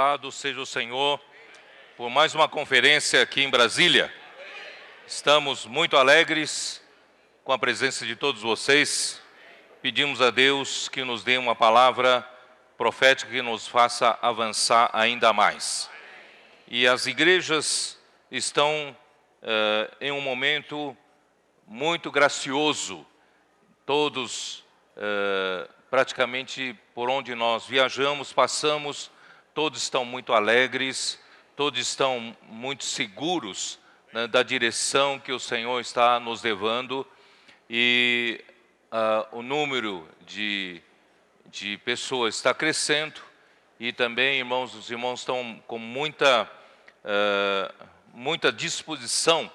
Louvado seja o Senhor por mais uma conferência aqui em Brasília. Estamos muito alegres com a presença de todos vocês. Pedimos a Deus que nos dê uma palavra profética que nos faça avançar ainda mais. E as igrejas estão em um momento muito gracioso. Todos, praticamente por onde nós viajamos, passamos, todos estão muito alegres, todos estão muito seguros, né, da direção que o Senhor está nos levando. E o número de pessoas está crescendo. E também, irmãos, os irmãos estão com muita disposição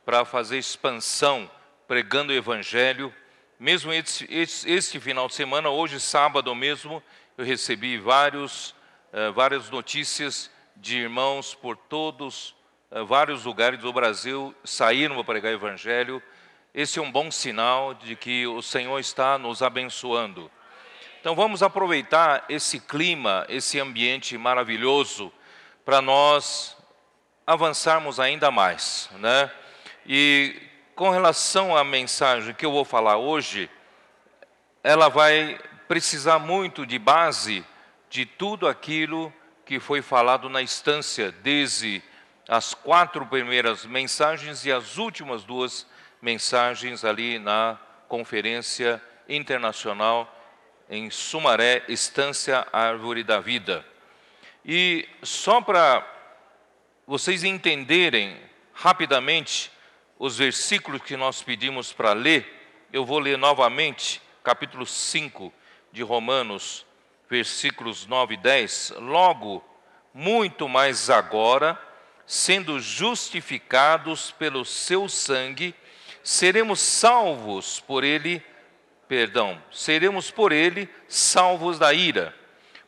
para fazer expansão, pregando o Evangelho. Mesmo este final de semana, hoje, sábado mesmo, eu recebi várias notícias de irmãos por todos, vários lugares do Brasil, saíram para pregar o Evangelho. Esse é um bom sinal de que o Senhor está nos abençoando. Então vamos aproveitar esse clima, esse ambiente maravilhoso, para nós avançarmos ainda mais, né? E com relação à mensagem que eu vou falar hoje, ela vai precisar muito de base de tudo aquilo que foi falado na instância, desde as 4 primeiras mensagens e as últimas 2 mensagens ali na Conferência Internacional em Sumaré, Estância Árvore da Vida. E só para vocês entenderem rapidamente os versículos que nós pedimos para ler, eu vou ler novamente, capítulo 5 de Romanos, versículos 9 e 10. Logo, muito mais agora, sendo justificados pelo seu sangue, seremos por ele salvos da ira.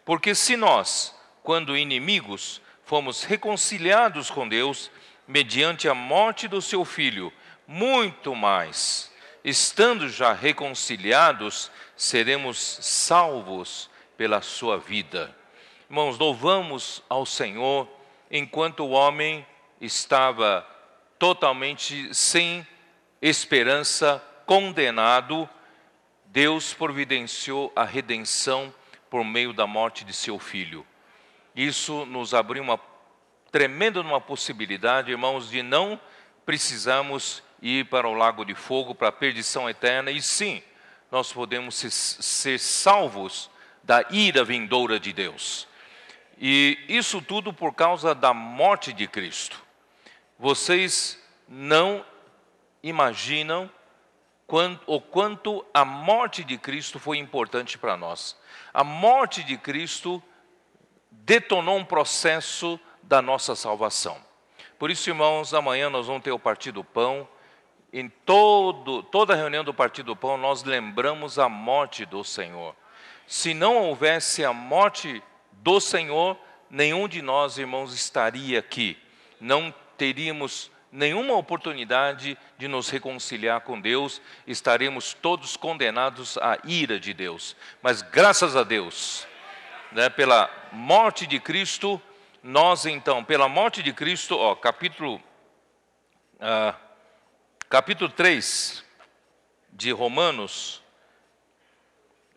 Porque se nós, quando inimigos, fomos reconciliados com Deus, mediante a morte do seu Filho, muito mais, estando já reconciliados, seremos salvos pela sua vida. Irmãos, louvamos ao Senhor, enquanto o homem estava totalmente sem esperança, condenado, Deus providenciou a redenção por meio da morte de seu Filho. Isso nos abriu uma tremenda possibilidade, irmãos, de não precisarmos ir para o lago de fogo, para a perdição eterna, e sim, nós podemos ser salvos da ira vindoura de Deus. E isso tudo por causa da morte de Cristo. Vocês não imaginam o quanto a morte de Cristo foi importante para nós. A morte de Cristo detonou um processo da nossa salvação. Por isso, irmãos, amanhã nós vamos ter o Partir do Pão. Em toda a reunião do Partir do Pão, nós lembramos a morte do Senhor. Se não houvesse a morte do Senhor, nenhum de nós, irmãos, estaria aqui. Não teríamos nenhuma oportunidade de nos reconciliar com Deus, estaremos todos condenados à ira de Deus. Mas graças a Deus, né, pela morte de Cristo, nós então, pela morte de Cristo, capítulo 3 de Romanos,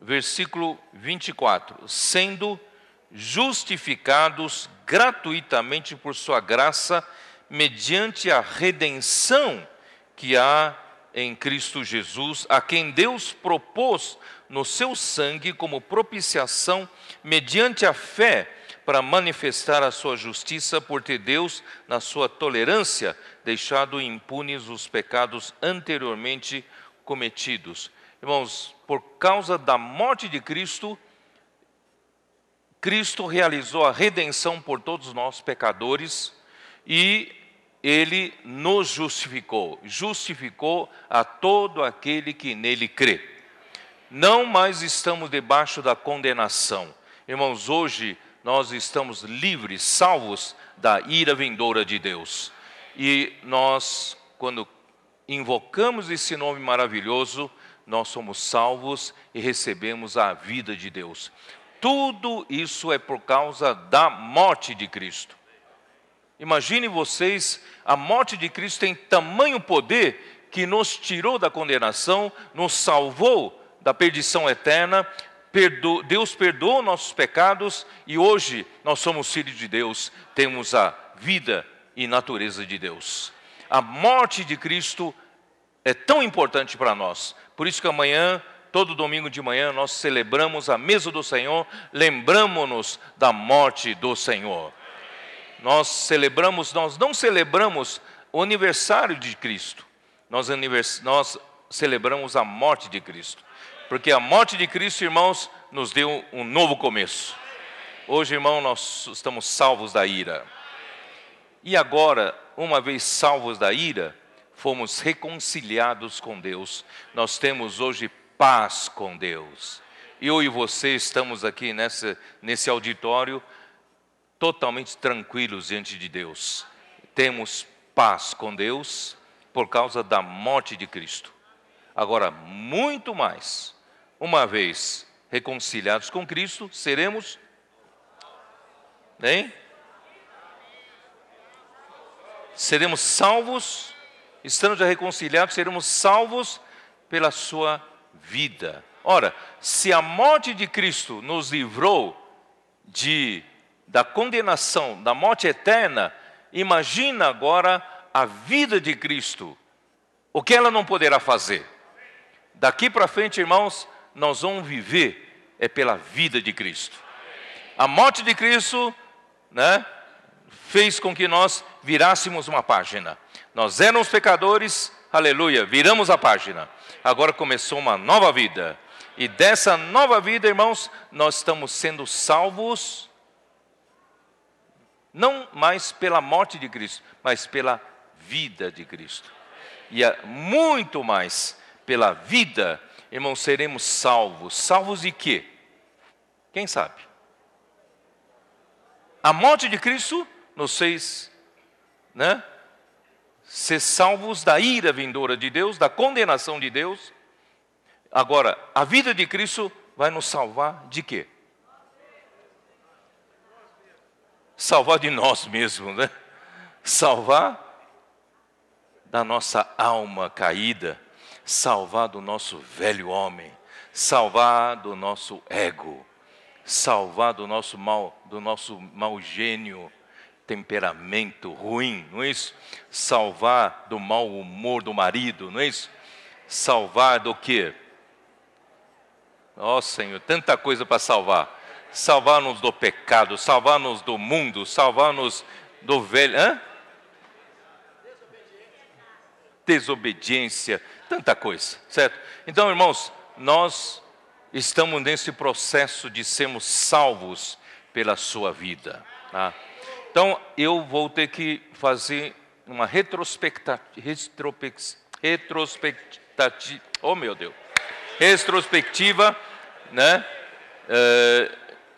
versículo 24, sendo justificados gratuitamente por sua graça, mediante a redenção que há em Cristo Jesus, a quem Deus propôs no seu sangue como propiciação, mediante a fé, para manifestar a sua justiça, por ter Deus, na sua tolerância, deixado impunes os pecados anteriormente cometidos. Irmãos, por causa da morte de Cristo, Cristo realizou a redenção por todos nós pecadores e Ele nos justificou a todo aquele que nele crê. Não mais estamos debaixo da condenação. Irmãos, hoje nós estamos livres, salvos da ira vindoura de Deus. E nós, quando invocamos esse nome maravilhoso, nós somos salvos e recebemos a vida de Deus. Tudo isso é por causa da morte de Cristo. Imagine vocês, a morte de Cristo tem tamanho poder que nos tirou da condenação, nos salvou da perdição eterna. Deus perdoou nossos pecados e hoje nós somos filhos de Deus, temos a vida e natureza de Deus. A morte de Cristo é tão importante para nós, por isso que amanhã, todo domingo de manhã, nós celebramos a mesa do Senhor, lembramos-nos da morte do Senhor. Nós não celebramos o aniversário de Cristo, nós celebramos a morte de Cristo, porque a morte de Cristo, irmãos, nos deu um novo começo. Hoje, irmão, nós estamos salvos da ira. E agora, uma vez salvos da ira, fomos reconciliados com Deus. Nós temos hoje paz com Deus. Eu e você estamos aqui nesse auditório totalmente tranquilos diante de Deus. Temos paz com Deus por causa da morte de Cristo. Agora, muito mais, uma vez reconciliados com Cristo, seremos, hein? Seremos salvos, estando já reconciliados, seremos salvos pela sua vida. Ora, se a morte de Cristo nos livrou da condenação, da morte eterna, imagina agora a vida de Cristo, o que ela não poderá fazer. Daqui para frente, irmãos, nós vamos viver pela vida de Cristo. A morte de Cristo, fez com que nós virássemos uma página. Nós éramos pecadores, aleluia, viramos a página. Agora começou uma nova vida. E dessa nova vida, irmãos, nós estamos sendo salvos, não mais pela morte de Cristo, mas pela vida de Cristo. E muito mais pela vida, irmãos, seremos salvos. Salvos de quê? Quem sabe? A morte de Cristo nos fez, ser salvos da ira vindoura de Deus, da condenação de Deus. Agora, a vida de Cristo vai nos salvar de quê? Salvar de nós mesmos, Salvar da nossa alma caída, salvar do nosso velho homem, salvar do nosso ego, salvar do nosso mau gênio, temperamento ruim, não é isso? Salvar do mau humor do marido, não é isso? Salvar do quê? Ó Senhor, tanta coisa para salvar. Salvar-nos do pecado, salvar-nos do mundo, salvar-nos do velho... Desobediência, tanta coisa, certo? Então, irmãos, nós estamos nesse processo de sermos salvos pela sua vida. Tá? Então, eu vou ter que fazer uma retrospectiva,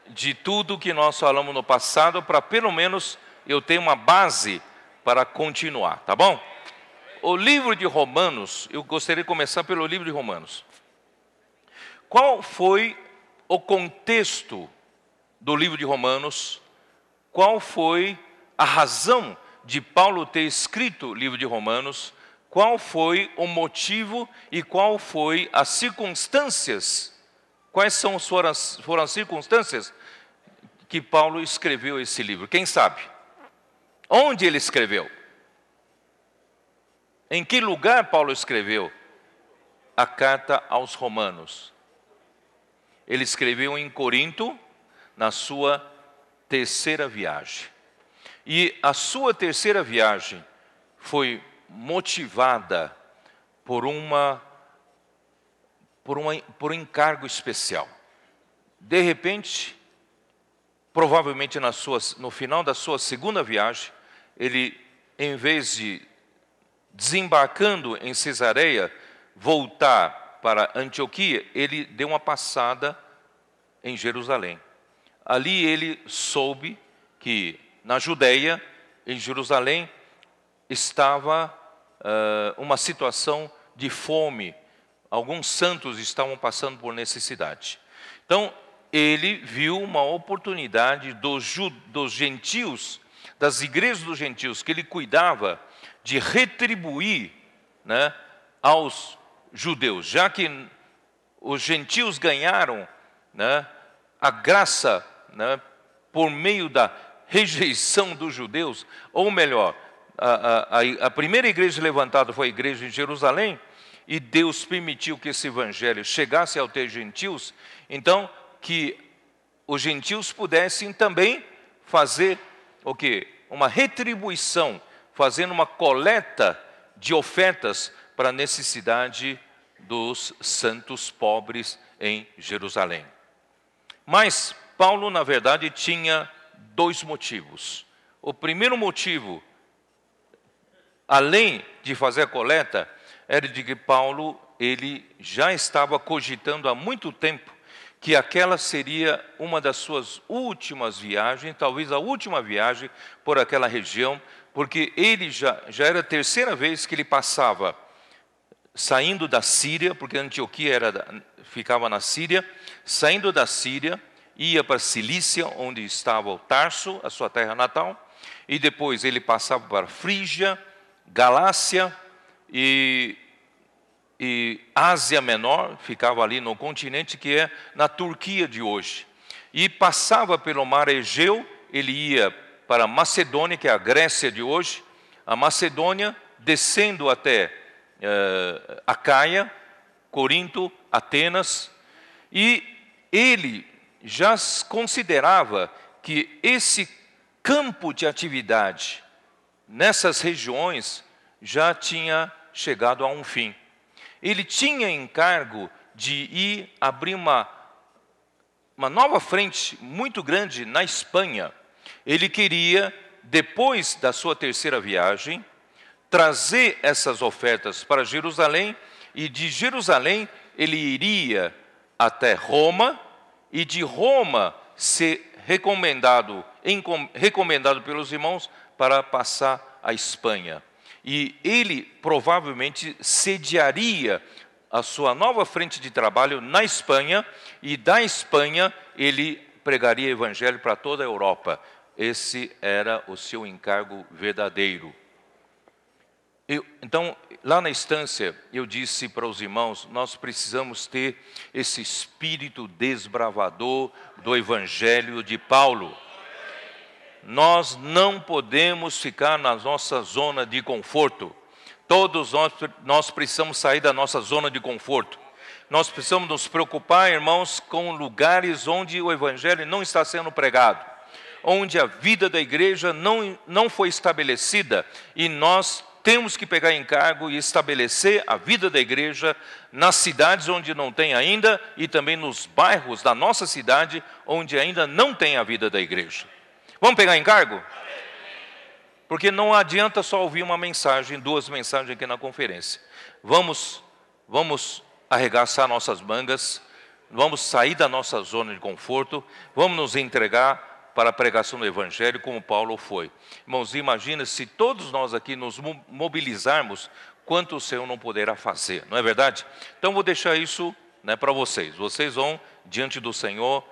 de tudo que nós falamos no passado, para pelo menos eu ter uma base para continuar, tá bom? O livro de Romanos, eu gostaria de começar pelo livro de Romanos. Qual foi o contexto do livro de Romanos? Qual foi a razão de Paulo ter escrito o livro de Romanos? Qual foi o motivo e qual foi as circunstâncias? Quais foram as circunstâncias que Paulo escreveu esse livro? Quem sabe? Onde ele escreveu? Em que lugar Paulo escreveu a carta aos Romanos? Ele escreveu em Corinto, na sua terceira viagem. E a sua terceira viagem foi motivada por um encargo especial. De repente, provavelmente no final da sua segunda viagem, ele, em vez de desembarcando em Cesareia, voltar para Antioquia, ele deu uma passada em Jerusalém. Ali ele soube que na Judeia, em Jerusalém, estava uma situação de fome. Alguns santos estavam passando por necessidade. Então, ele viu uma oportunidade dos gentios, das igrejas dos gentios, que ele cuidava de retribuir, né, aos judeus, já que os gentios ganharam, né, a graça, né, por meio da rejeição dos judeus, ou melhor, a primeira igreja levantada foi a igreja em Jerusalém, e Deus permitiu que esse evangelho chegasse aos gentios, então que os gentios pudessem também fazer o quê? Uma retribuição, fazendo uma coleta de ofertas para a necessidade dos santos pobres em Jerusalém. Mas Paulo, na verdade, tinha dois motivos. O primeiro motivo, além de fazer a coleta, era de que Paulo, ele já estava cogitando há muito tempo que aquela seria uma das suas últimas viagens, talvez a última viagem por aquela região, porque ele já era a terceira vez que ele passava saindo da Síria, porque Antioquia ficava na Síria, saindo da Síria, ia para a Cilícia, onde estava o Tarso, a sua terra natal, e depois ele passava para Frígia, Galácia e Ásia Menor, ficava ali no continente que é na Turquia de hoje. E passava pelo mar Egeu, ele ia para a Macedônia, que é a Grécia de hoje, a Macedônia, descendo até Acaia, Corinto, Atenas, e ele já considerava que esse campo de atividade nessas regiões já tinha chegado a um fim. Ele tinha encargo de ir abrir uma nova frente muito grande na Espanha. Ele queria, depois da sua terceira viagem, trazer essas ofertas para Jerusalém, e de Jerusalém ele iria até Roma, e de Roma ser recomendado pelos irmãos para passar à Espanha. E ele provavelmente sediaria a sua nova frente de trabalho na Espanha, e da Espanha ele pregaria o evangelho para toda a Europa. Esse era o seu encargo verdadeiro. Então, lá na estância, eu disse para os irmãos, nós precisamos ter esse espírito desbravador do evangelho de Paulo. Nós não podemos ficar na nossa zona de conforto. Todos nós precisamos sair da nossa zona de conforto. Nós precisamos nos preocupar, irmãos, com lugares onde o evangelho não está sendo pregado, onde a vida da igreja não foi estabelecida, e nós temos que pegar encargo e estabelecer a vida da igreja nas cidades onde não tem ainda, e também nos bairros da nossa cidade onde ainda não tem a vida da igreja. Vamos pegar encargo? Porque não adianta só ouvir uma mensagem, duas mensagens aqui na conferência. Vamos arregaçar nossas mangas, vamos sair da nossa zona de conforto, vamos nos entregar para a pregação do evangelho como Paulo foi. Irmãos, imagina se todos nós aqui nos mobilizarmos, quanto o Senhor não poderá fazer, não é verdade? Então vou deixar isso, né, para vocês. Vocês vão diante do Senhor,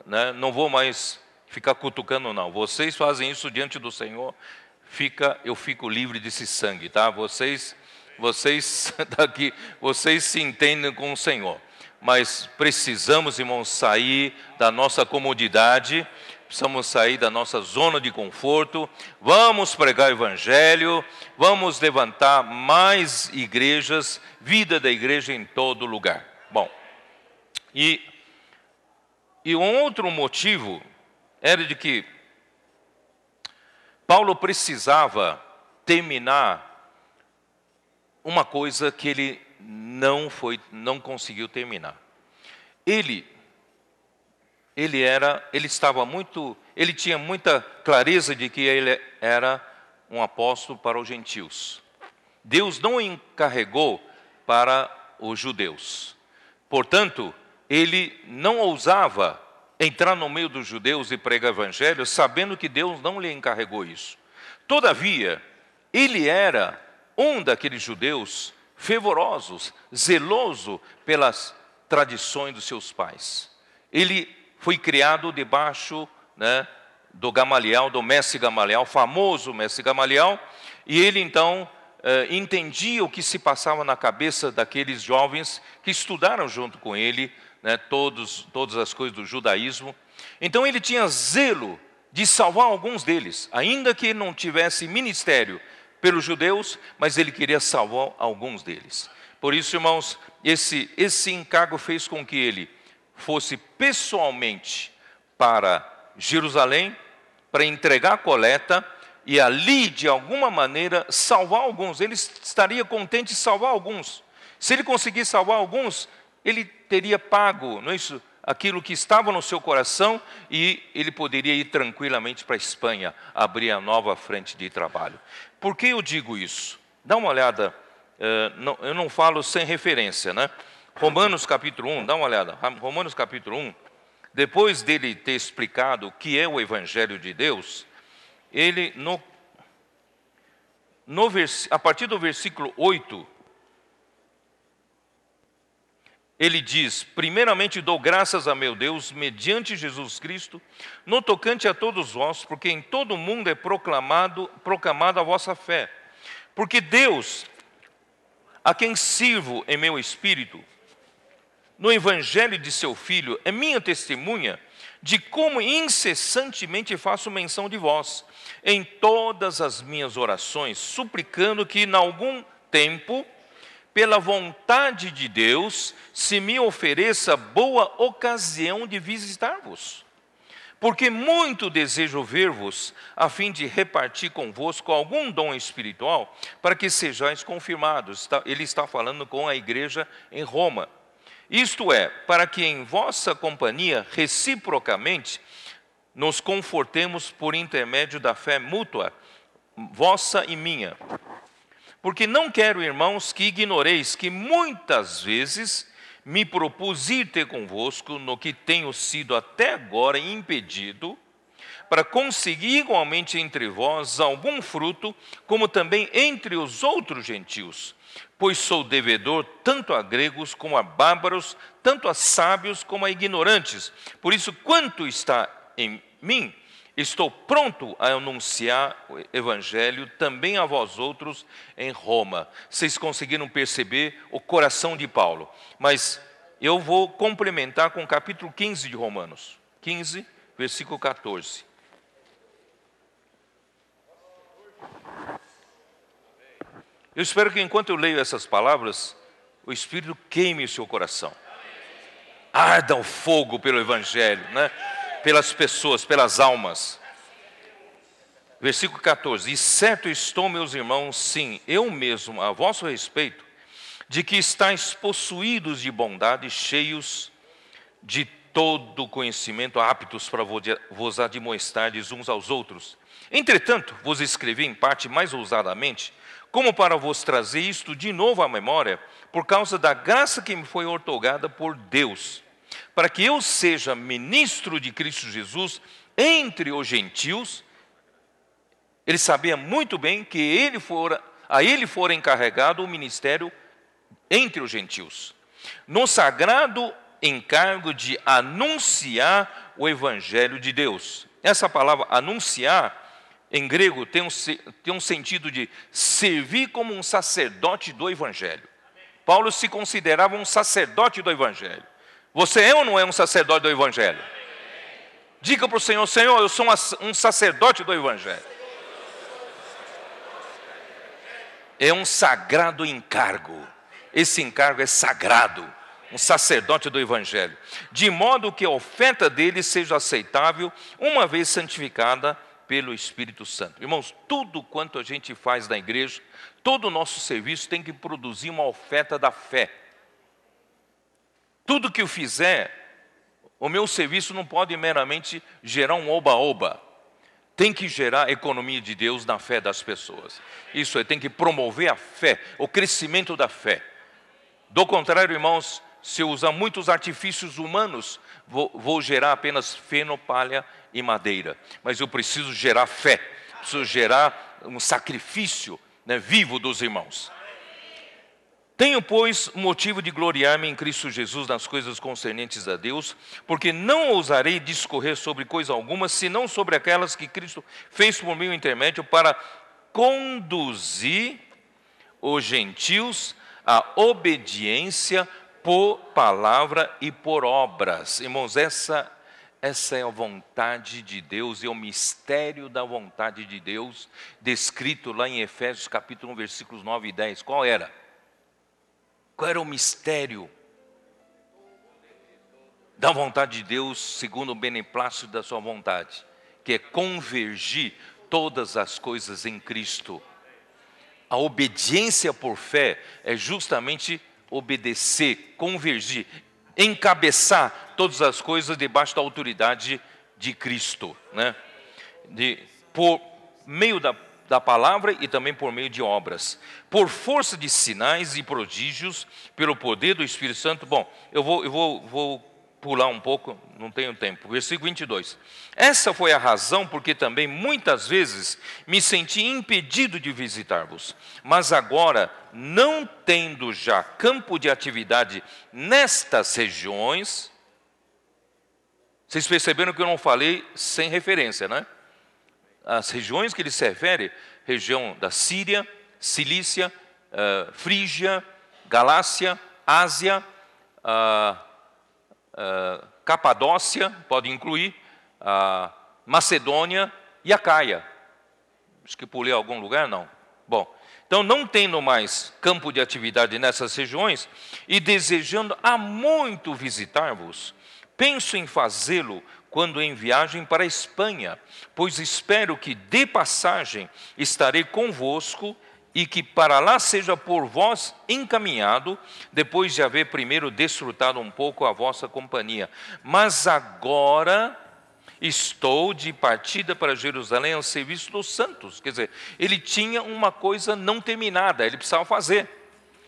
né, não vou mais ficar cutucando não. Vocês fazem isso diante do Senhor, eu fico livre desse sangue, tá? Vocês daqui, vocês se entendem com o Senhor. Mas precisamos, irmãos, sair da nossa comodidade, precisamos sair da nossa zona de conforto, vamos pregar o evangelho, vamos levantar mais igrejas, vida da igreja em todo lugar. Bom, e um outro motivo era de que Paulo precisava terminar uma coisa que ele não conseguiu terminar. Ele tinha muita clareza de que ele era um apóstolo para os gentios. Deus não o encarregou para os judeus. Portanto, ele não ousava entrar no meio dos judeus e pregar o evangelho, sabendo que Deus não lhe encarregou isso. Todavia, ele era um daqueles judeus fervorosos, zeloso pelas tradições dos seus pais. Ele foi criado debaixo, né, do Gamaliel, do mestre Gamaliel, famoso mestre Gamaliel, e ele então entendia o que se passava na cabeça daqueles jovens que estudaram junto com ele, né, todas as coisas do judaísmo. Então ele tinha zelo de salvar alguns deles, ainda que ele não tivesse ministério pelos judeus, mas ele queria salvar alguns deles. Por isso, irmãos, esse encargo fez com que ele fosse pessoalmente para Jerusalém, para entregar a coleta, e ali, de alguma maneira, salvar alguns. Ele estaria contente de salvar alguns. Se ele conseguir salvar alguns, ele teria pago, não é isso, aquilo que estava no seu coração, e ele poderia ir tranquilamente para a Espanha, abrir a nova frente de trabalho. Por que eu digo isso? Dá uma olhada, eu não falo sem referência, né? Romanos capítulo 1, dá uma olhada. Romanos capítulo 1, depois dele ter explicado o que é o Evangelho de Deus, ele, a partir do versículo 8, ele diz: primeiramente dou graças a meu Deus, mediante Jesus Cristo, no tocante a todos vós, porque em todo o mundo é proclamada a vossa fé. Porque Deus, a quem sirvo em meu espírito, no Evangelho de seu Filho, é minha testemunha de como incessantemente faço menção de vós, em todas as minhas orações, suplicando que, em algum tempo, pela vontade de Deus, se me ofereça boa ocasião de visitar-vos. Porque muito desejo ver-vos, a fim de repartir convosco algum dom espiritual, para que sejais confirmados. Ele está falando com a igreja em Roma. Isto é, para que em vossa companhia, reciprocamente, nos confortemos por intermédio da fé mútua, vossa e minha. Porque não quero, irmãos, que ignoreis que muitas vezes me propus ir ter convosco, no que tenho sido até agora impedido, para conseguir igualmente entre vós algum fruto, como também entre os outros gentios. Pois sou devedor tanto a gregos como a bárbaros, tanto a sábios como a ignorantes. Por isso, quanto está em mim, estou pronto a anunciar o Evangelho também a vós outros em Roma. Vocês conseguiram perceber o coração de Paulo. Mas eu vou complementar com o capítulo 15 de Romanos. 15, versículo 14. Eu espero que enquanto eu leio essas palavras, o Espírito queime o seu coração. Arda o fogo pelo Evangelho, né? Pelas pessoas, pelas almas. Versículo 14. E certo estou, meus irmãos, sim, eu mesmo, a vosso respeito, de que estáis possuídos de bondade, cheios de todo conhecimento, aptos para vos admoestardes uns aos outros. Entretanto, vos escrevi em parte mais ousadamente, como para vos trazer isto de novo à memória, por causa da graça que me foi outorgada por Deus, para que eu seja ministro de Cristo Jesus entre os gentios. Ele sabia muito bem que a ele fora encarregado o ministério entre os gentios, no sagrado encargo de anunciar o Evangelho de Deus. Essa palavra anunciar, em grego, tem um sentido de servir como um sacerdote do Evangelho. Paulo se considerava um sacerdote do Evangelho. Você é ou não é um sacerdote do Evangelho? Diga para o Senhor: Senhor, eu sou um sacerdote do Evangelho. É um sagrado encargo. Esse encargo é sagrado. Um sacerdote do Evangelho. De modo que a oferta dele seja aceitável, uma vez santificada pelo Espírito Santo. Irmãos, tudo quanto a gente faz na igreja, todo o nosso serviço tem que produzir uma oferta da fé. Tudo que eu fizer, o meu serviço não pode meramente gerar um oba-oba. Tem que gerar economia de Deus na fé das pessoas. Isso é, tem que promover a fé, o crescimento da fé. Do contrário, irmãos, se eu usar muitos artifícios humanos, vou gerar apenas feno, palha e madeira. Mas eu preciso gerar fé, preciso gerar um sacrifício, né, vivo dos irmãos. Tenho, pois, motivo de gloriar-me em Cristo Jesus nas coisas concernentes a Deus, porque não ousarei discorrer sobre coisa alguma, senão sobre aquelas que Cristo fez por meu intermédio para conduzir os gentios à obediência por palavra e por obras. Irmãos, essa é a vontade de Deus, é o mistério da vontade de Deus, descrito lá em Efésios capítulo 1, versículos 9 e 10. Qual era? Qual era o mistério da vontade de Deus, segundo o beneplácito da sua vontade? Que é convergir todas as coisas em Cristo. A obediência por fé é justamente obedecer, convergir, encabeçar todas as coisas debaixo da autoridade de Cristo, né? Por meio da palavra e também por meio de obras, por força de sinais e prodígios, pelo poder do Espírito Santo. Bom, eu vou pular um pouco, não tenho tempo. Versículo 22. Essa foi a razão porque também muitas vezes me senti impedido de visitar-vos. Mas agora, não tendo já campo de atividade nestas regiões, vocês perceberam que eu não falei sem referência, né? As regiões que ele se refere, região da Síria, Cilícia, Frígia, Galácia, Ásia, Capadócia, pode incluir, Macedônia e Acaia. Acho que pulei algum lugar, não. Bom, então não tendo mais campo de atividade nessas regiões e desejando há muito visitar-vos, penso em fazê-lo quando em viagem para a Espanha, pois espero que de passagem estarei convosco e que para lá seja por vós encaminhado, depois de haver primeiro desfrutado um pouco a vossa companhia. Mas agora estou de partida para Jerusalém ao serviço dos santos. Quer dizer, ele tinha uma coisa não terminada, ele precisava fazer.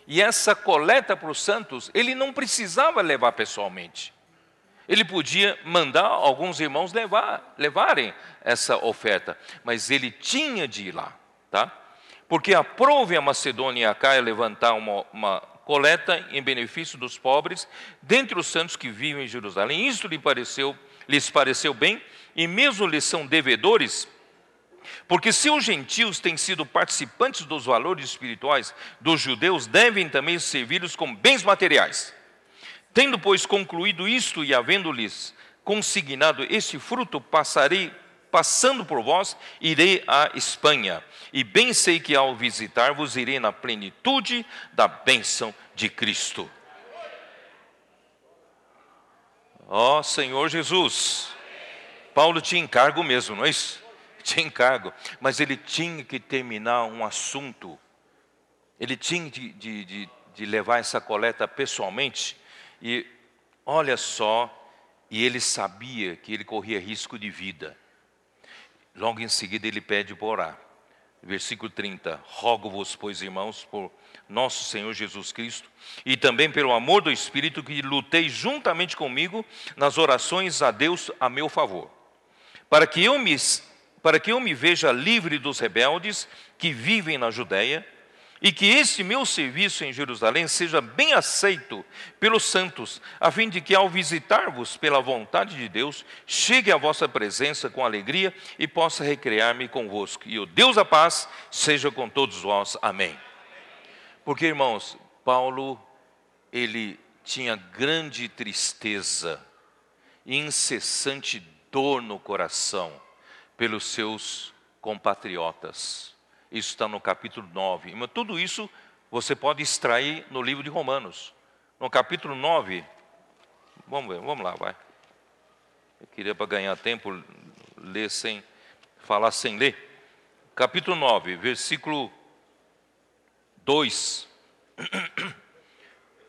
E essa coleta para os santos, ele não precisava levar pessoalmente. Ele podia mandar alguns irmãos levarem essa oferta, mas ele tinha de ir lá, tá? Porque aprove a Macedônia e a Acaia levantar uma coleta em benefício dos pobres, dentre os santos que vivem em Jerusalém. Isso lhes pareceu bem, e mesmo lhes são devedores, porque se os gentios têm sido participantes dos valores espirituais dos judeus, devem também servi-los com bens materiais. Tendo, pois, concluído isto e havendo-lhes consignado este fruto, passando por vós, irei à Espanha. E bem sei que ao visitar-vos, irei na plenitude da bênção de Cristo. Ó Senhor Jesus, Paulo tinha encargo mesmo, não é isso? Tinha encargo, mas ele tinha que terminar um assunto. Ele tinha de levar essa coleta pessoalmente. E olha só, e ele sabia que ele corria risco de vida. Logo em seguida ele pede para orar. Versículo 30, rogo-vos, pois, irmãos, por nosso Senhor Jesus Cristo, e também pelo amor do Espírito, que lutei juntamente comigo nas orações a Deus a meu favor, para que eu me veja livre dos rebeldes que vivem na Judéia, e que este meu serviço em Jerusalém seja bem aceito pelos santos, a fim de que, ao visitar-vos pela vontade de Deus, chegue à vossa presença com alegria e possa recrear-me convosco. E o Deus da paz seja com todos vós. Amém. Porque, irmãos, Paulo, ele tinha grande tristeza e incessante dor no coração pelos seus compatriotas. Isso está no capítulo 9. Mas tudo isso você pode extrair no livro de Romanos. No capítulo 9, vamos lá, vai. Eu queria, para ganhar tempo, falar sem ler. Capítulo 9, versículo 2.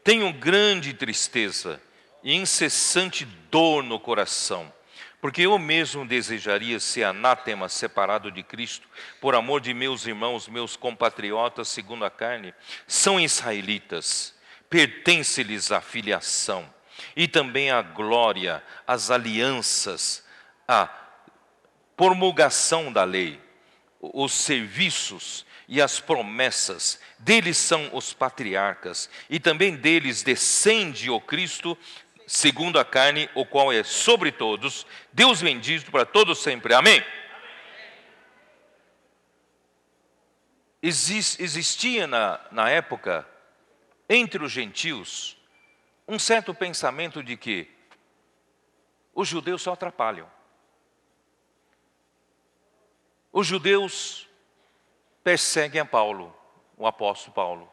Tenho grande tristeza e incessante dor no coração, porque eu mesmo desejaria ser anátema, separado de Cristo, por amor de meus irmãos, meus compatriotas, segundo a carne, são israelitas, pertence-lhes a filiação, e também a glória, as alianças, a promulgação da lei, os serviços e as promessas. Deles são os patriarcas, e também deles descende o Cristo, segundo a carne, o qual é sobre todos, Deus bendito para todos sempre. Amém? Existia na época, entre os gentios, um certo pensamento de que os judeus só atrapalham. Os judeus perseguem a Paulo, o apóstolo Paulo.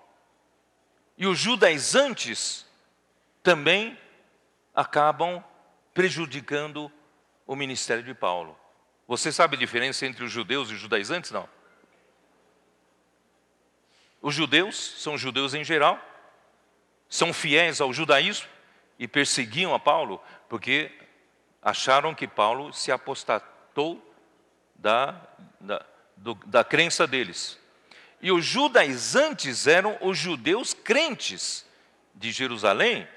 E os judaizantes também acabam prejudicando o ministério de Paulo. Você sabe a diferença entre os judeus e os judaizantes? Não. Os judeus são judeus em geral, são fiéis ao judaísmo e perseguiam a Paulo porque acharam que Paulo se apostatou da crença deles. E os judaizantes eram os judeus crentes de Jerusalém,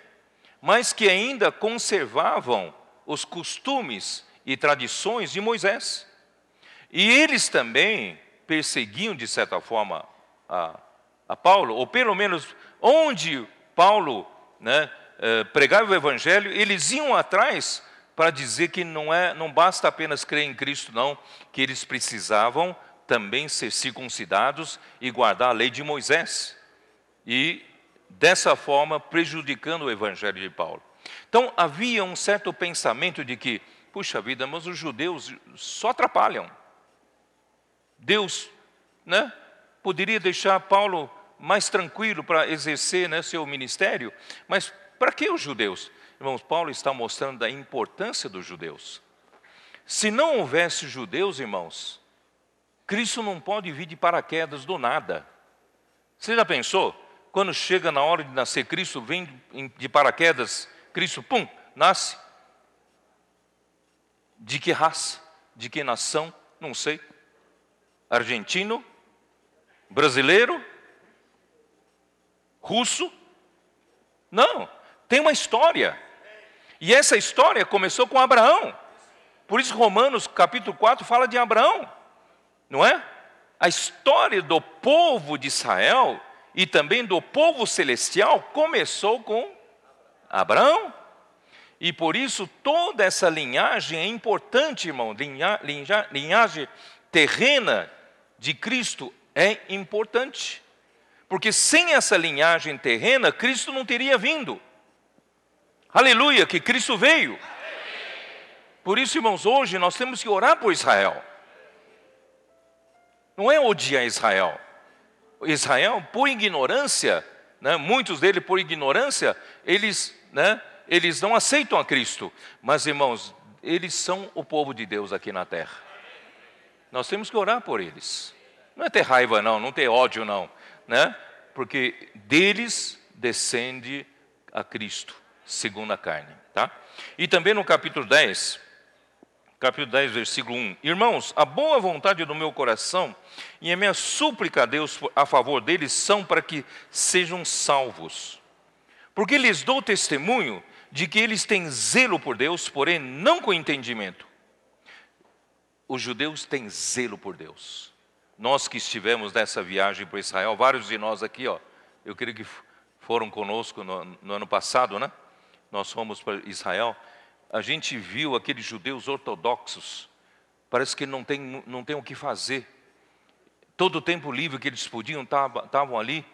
mas que ainda conservavam os costumes e tradições de Moisés. E eles também perseguiam, de certa forma, a Paulo, ou pelo menos onde Paulo pregava o evangelho, eles iam atrás para dizer que não basta apenas crer em Cristo, não, que eles precisavam também ser circuncidados e guardar a lei de Moisés. E dessa forma prejudicando o evangelho de Paulo. Então havia um certo pensamento de que, puxa vida, mas os judeus só atrapalham. Deus, poderia deixar Paulo mais tranquilo para exercer seu ministério, mas para que os judeus? Irmãos, Paulo está mostrando a importância dos judeus. Se não houvesse judeus, irmãos, Cristo não pode vir de paraquedas do nada. Você já pensou? Quando chega na hora de nascer, Cristo vem de paraquedas, Cristo, pum, nasce. De que raça? De que nação? Não sei. Argentino? Brasileiro? Russo? Não, tem uma história. E essa história começou com Abraão. Por isso Romanos capítulo 4 fala de Abraão, não é? A história do povo de Israel e também do povo celestial começou com Abraão. E por isso toda essa linhagem é importante, irmão. Linhagem terrena de Cristo é importante. Porque sem essa linhagem terrena, Cristo não teria vindo. Aleluia, que Cristo veio. Por isso, irmãos, hoje nós temos que orar por Israel. Não é odiar Israel. Israel, por ignorância, muitos deles por ignorância, eles não aceitam a Cristo. Mas, irmãos, eles são o povo de Deus aqui na terra. Nós temos que orar por eles. Não é ter raiva não, não ter ódio não, porque deles descende a Cristo, segundo a carne, tá? E também no capítulo 10, versículo 1. Irmãos, a boa vontade do meu coração e a minha súplica a Deus a favor deles são para que sejam salvos. Porque lhes dou testemunho de que eles têm zelo por Deus, porém não com entendimento. Os judeus têm zelo por Deus. Nós que estivemos nessa viagem para Israel, vários de nós aqui, eu creio que foram conosco no ano passado, Nós fomos para Israel. A gente viu aqueles judeus ortodoxos, parece que não tem o que fazer. Todo o tempo livre que eles podiam, estavam ali,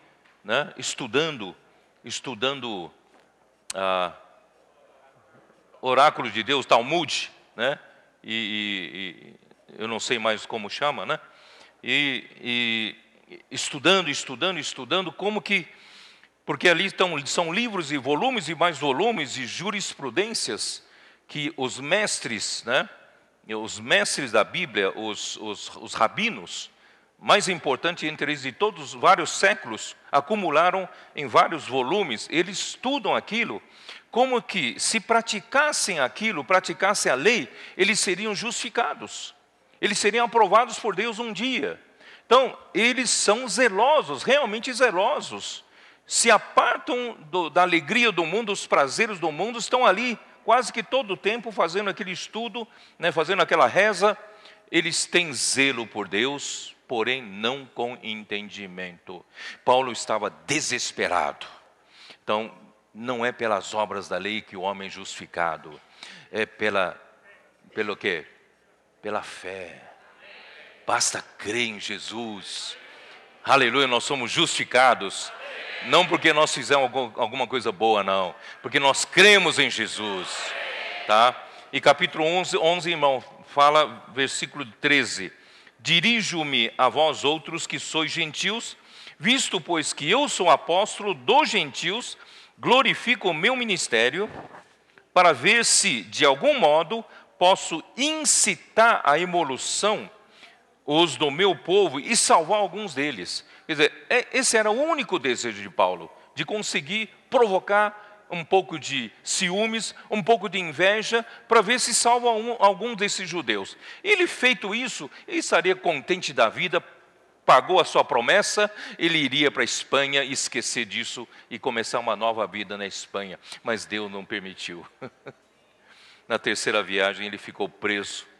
estudando oráculo de Deus, Talmud, e eu não sei mais como chama, e estudando, como que, porque ali são livros e volumes e mais volumes e jurisprudências que os mestres, os mestres da Bíblia, os rabinos, mais importante entre eles de todos vários séculos, acumularam em vários volumes. Eles estudam aquilo, como que se praticassem aquilo, praticassem a lei, eles seriam justificados. Eles seriam aprovados por Deus um dia. Então, eles são zelosos, realmente zelosos. Se apartam da alegria do mundo, dos prazeres do mundo, estão ali quase que todo o tempo fazendo aquele estudo, fazendo aquela reza. Eles têm zelo por Deus, porém não com entendimento. Paulo estava desesperado. Então, não é pelas obras da lei que o homem é justificado, é pelo quê? Pela fé. Basta crer em Jesus. Aleluia, nós somos justificados. Não porque nós fizemos alguma coisa boa, não. Porque nós cremos em Jesus. Tá? E capítulo 11, irmão, fala, versículo 13. Dirijo-me a vós outros que sois gentios, visto pois que eu sou apóstolo dos gentios, glorifico o meu ministério, para ver se, de algum modo, posso incitar a emolução os do meu povo e salvar alguns deles. Quer dizer, esse era o único desejo de Paulo, de conseguir provocar um pouco de ciúmes, um pouco de inveja, para ver se salva algum desses judeus. Ele, feito isso, ele estaria contente da vida, pagou a sua promessa, ele iria para a Espanha, esquecer disso e começar uma nova vida na Espanha. Mas Deus não permitiu. Na terceira viagem ele ficou preso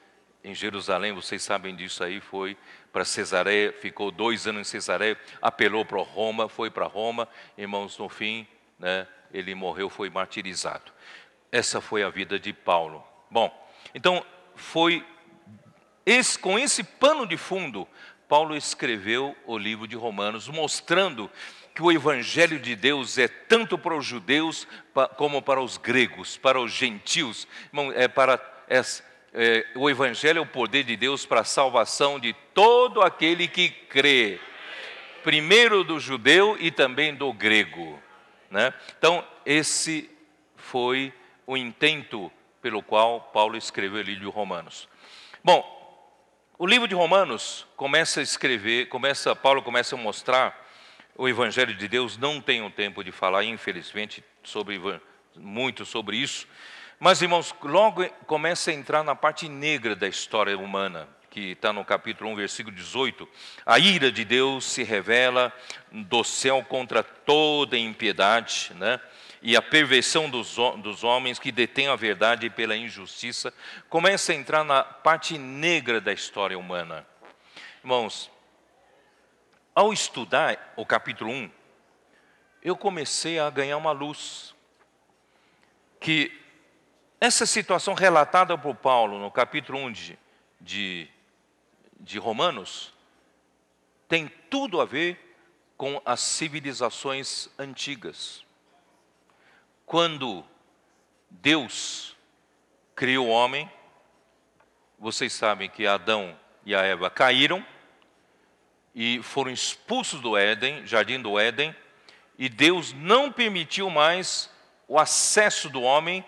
em Jerusalém, vocês sabem disso aí, foi para Cesareia, ficou 2 anos em Cesareia, apelou para Roma, foi para Roma, irmãos, no fim, né, ele morreu, foi martirizado. Essa foi a vida de Paulo. Bom, então, com esse pano de fundo, Paulo escreveu o livro de Romanos, mostrando que o Evangelho de Deus é tanto para os judeus como para os gregos, para os gentios. O Evangelho é o poder de Deus para a salvação de todo aquele que crê, primeiro do judeu e também do grego, né? Então, esse foi o intento pelo qual Paulo escreveu o livro de Romanos. Bom, o livro de Romanos Paulo começa a mostrar o Evangelho de Deus. Não tenho tempo de falar, infelizmente, muito sobre isso. Mas, irmãos, logo começa a entrar na parte negra da história humana, que está no capítulo 1, versículo 18. A ira de Deus se revela do céu contra toda impiedade, né? E a perversão dos homens que detêm a verdade pela injustiça. Começa a entrar na parte negra da história humana. Irmãos, ao estudar o capítulo 1, eu comecei a ganhar uma luz, que essa situação relatada por Paulo no capítulo 1 de Romanos tem tudo a ver com as civilizações antigas. Quando Deus criou o homem, vocês sabem que Adão e a Eva caíram e foram expulsos do jardim do Éden, e Deus não permitiu mais o acesso do homem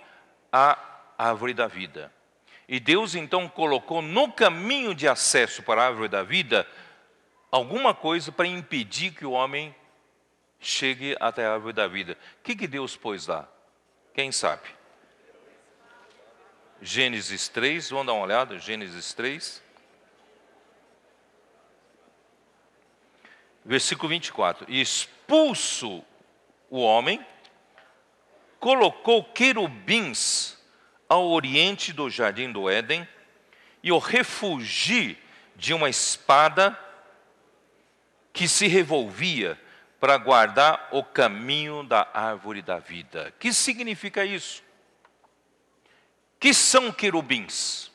à árvore da vida. E Deus então colocou no caminho de acesso para a árvore da vida alguma coisa para impedir que o homem chegue até a árvore da vida. O que Deus pôs lá? Quem sabe? Gênesis 3, vamos dar uma olhada, Gênesis 3. Versículo 24. E expulso o homem, colocou querubins ao oriente do jardim do Éden e o refugi de uma espada que se revolvia para guardar o caminho da árvore da vida. Que significa isso? Que são querubins?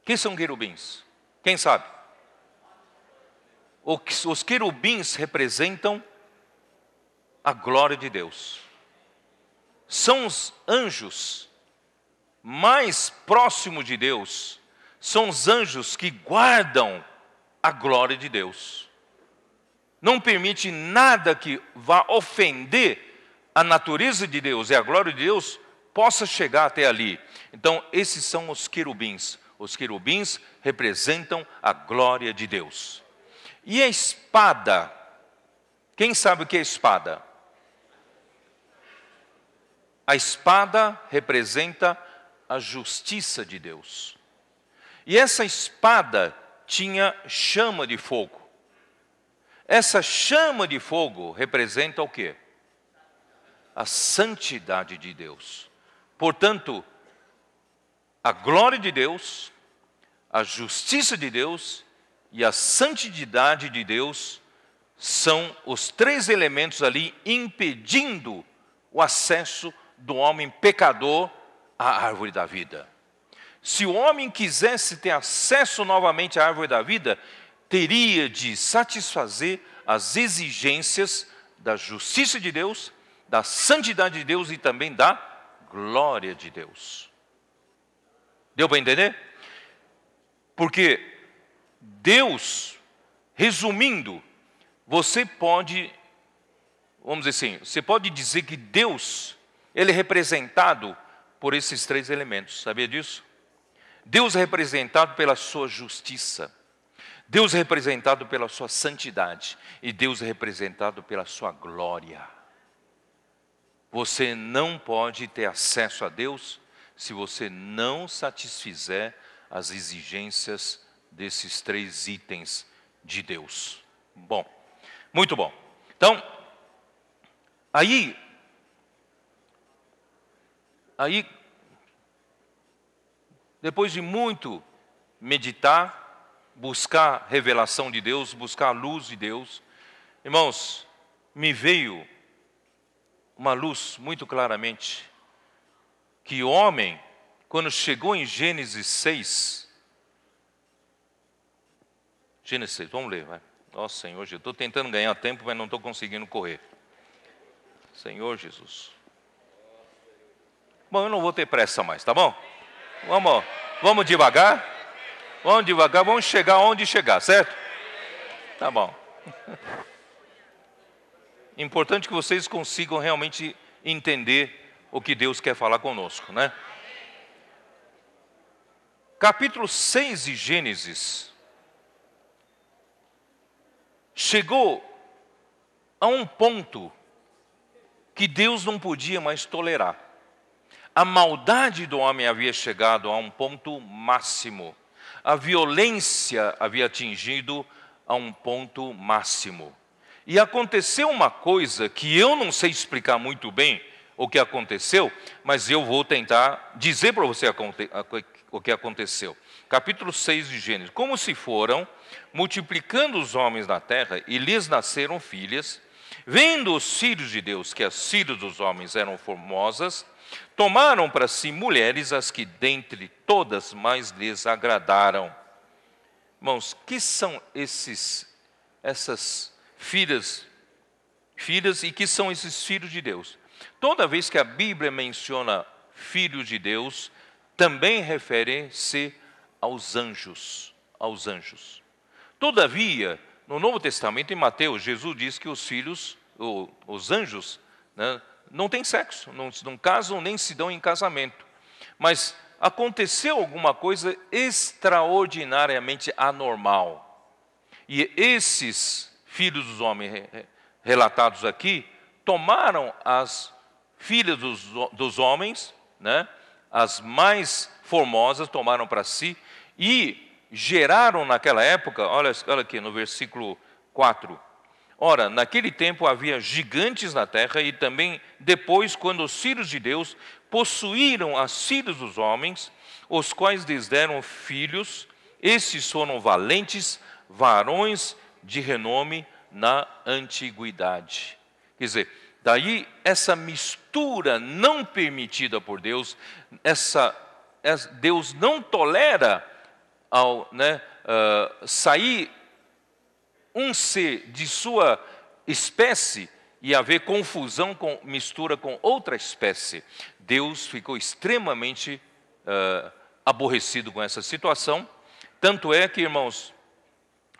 Que são querubins? Quem sabe? Os querubins representam a glória de Deus. São os anjos mais próximos de Deus. São os anjos que guardam a glória de Deus. Não permite nada que vá ofender a natureza de Deus e a glória de Deus possa chegar até ali. Então, esses são os querubins. Os querubins representam a glória de Deus. E a espada? Quem sabe o que é espada? A espada representa a justiça de Deus. E essa espada tinha chama de fogo. Essa chama de fogo representa o quê? A santidade de Deus. Portanto, a glória de Deus, a justiça de Deus e a santidade de Deus são os três elementos ali impedindo o acesso do homem pecador à árvore da vida. Se o homem quisesse ter acesso novamente à árvore da vida, teria de satisfazer as exigências da justiça de Deus, da santidade de Deus e também da glória de Deus. Deu para entender? Porque Deus, resumindo, você pode, vamos dizer assim, você pode dizer que Deus, ele é representado por esses três elementos, sabia disso? Deus é representado pela sua justiça, Deus é representado pela sua santidade e Deus é representado pela sua glória. Você não pode ter acesso a Deus se você não satisfizer as exigências desses três itens de Deus. Bom, muito bom. Então, aí, depois de muito meditar, buscar revelação de Deus, buscar a luz de Deus, irmãos, me veio uma luz muito claramente, que o homem, quando chegou em Gênesis 6, vamos ler, vai. Nossa, Senhor Jesus, estou tentando ganhar tempo, mas não estou conseguindo correr. Senhor Jesus. Bom, eu não vou ter pressa mais, tá bom? Vamos devagar. Vamos devagar, vamos chegar onde chegar, certo? Tá bom. Importante que vocês consigam realmente entender o que Deus quer falar conosco, né? Capítulo 6 de Gênesis chegou a um ponto que Deus não podia mais tolerar. A maldade do homem havia chegado a um ponto máximo. A violência havia atingido a um ponto máximo. E aconteceu uma coisa que eu não sei explicar muito bem o que aconteceu, mas eu vou tentar dizer para você o que aconteceu. Capítulo 6 de Gênesis. Como se foram multiplicando os homens na terra e lhes nasceram filhas, vendo os filhos de Deus que as filhas dos homens eram formosas, tomaram para si mulheres as que dentre todas mais lhes agradaram. Irmãos, que são essas filhas e que são esses filhos de Deus? Toda vez que a Bíblia menciona filhos de Deus, também refere-se aos anjos. Todavia, no Novo Testamento, em Mateus, Jesus diz que os anjos, né, não têm sexo, não casam nem se dão em casamento. Mas aconteceu alguma coisa extraordinariamente anormal. E esses filhos dos homens relatados aqui, tomaram as filhas dos homens, né, as mais formosas, tomaram para si, e geraram naquela época, olha aqui no versículo 4, ora, naquele tempo havia gigantes na terra, e também depois, quando os filhos de Deus possuíram as filhas dos homens, os quais lhes deram filhos, esses foram valentes, varões de renome na antiguidade. Quer dizer, daí essa mistura não permitida por Deus, Deus não tolera ao sair um ser de sua espécie e haver confusão, mistura com outra espécie. Deus ficou extremamente aborrecido com essa situação. Tanto é que, irmãos,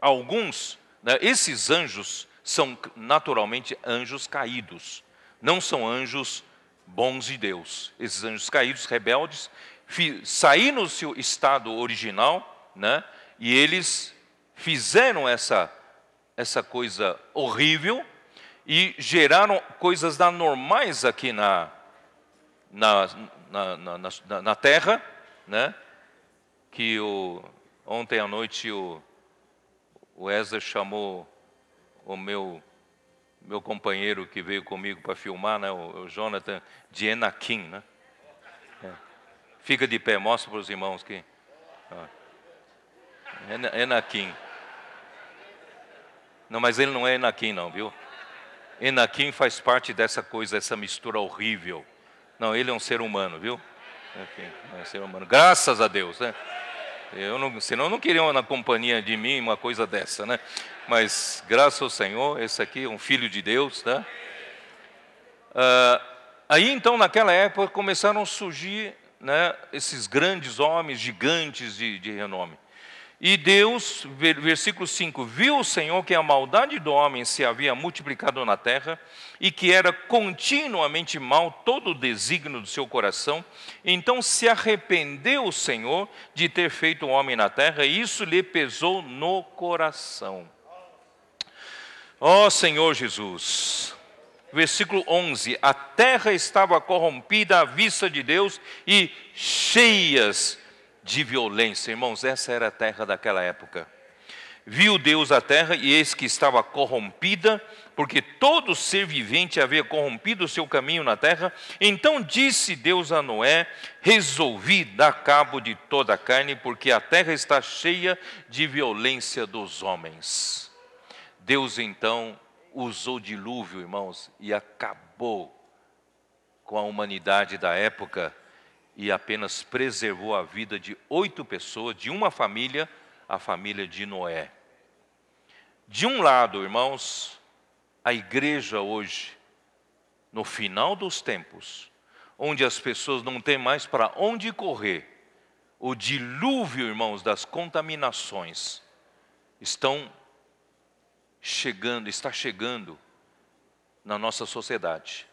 alguns, esses anjos são naturalmente anjos caídos, não são anjos bons de Deus. Esses anjos caídos, rebeldes, saíram do seu estado original, né, e eles fizeram essa coisa horrível e geraram coisas anormais aqui na terra, né, que ontem à noite o Ezra chamou o meu companheiro que veio comigo para filmar, né, o Jonathan, de Enakim, né? Fica de pé, mostra para os irmãos que Enakim. Não, mas ele não é Enaquim não, viu? Enaquim faz parte dessa coisa, essa mistura horrível. Não, ele é um ser humano, viu? Enfim, é um ser humano. Graças a Deus, né? Senão eu não queria na companhia de mim uma coisa dessa, né? Mas graças ao Senhor, esse aqui é um filho de Deus, né? Aí então naquela época começaram a surgir, né, esses grandes homens, gigantes de renome. E Deus, versículo 5, viu o Senhor que a maldade do homem se havia multiplicado na terra e que era continuamente mal todo o desígnio do seu coração. Então se arrependeu o Senhor de ter feito o homem na terra e isso lhe pesou no coração. Ó Senhor Jesus, versículo 11, a terra estava corrompida à vista de Deus e cheias de violência. Irmãos, essa era a terra daquela época. Viu Deus a terra e eis que estava corrompida, porque todo ser vivente havia corrompido o seu caminho na terra. Então disse Deus a Noé, resolvi dar cabo de toda a carne, porque a terra está cheia de violência dos homens. Deus então usou dilúvio, irmãos, e acabou com a humanidade da época e apenas preservou a vida de 8 pessoas, de uma família, a família de Noé. De um lado, irmãos, a igreja hoje, no final dos tempos, onde as pessoas não têm mais para onde correr, o dilúvio, irmãos, das contaminações está chegando na nossa sociedade.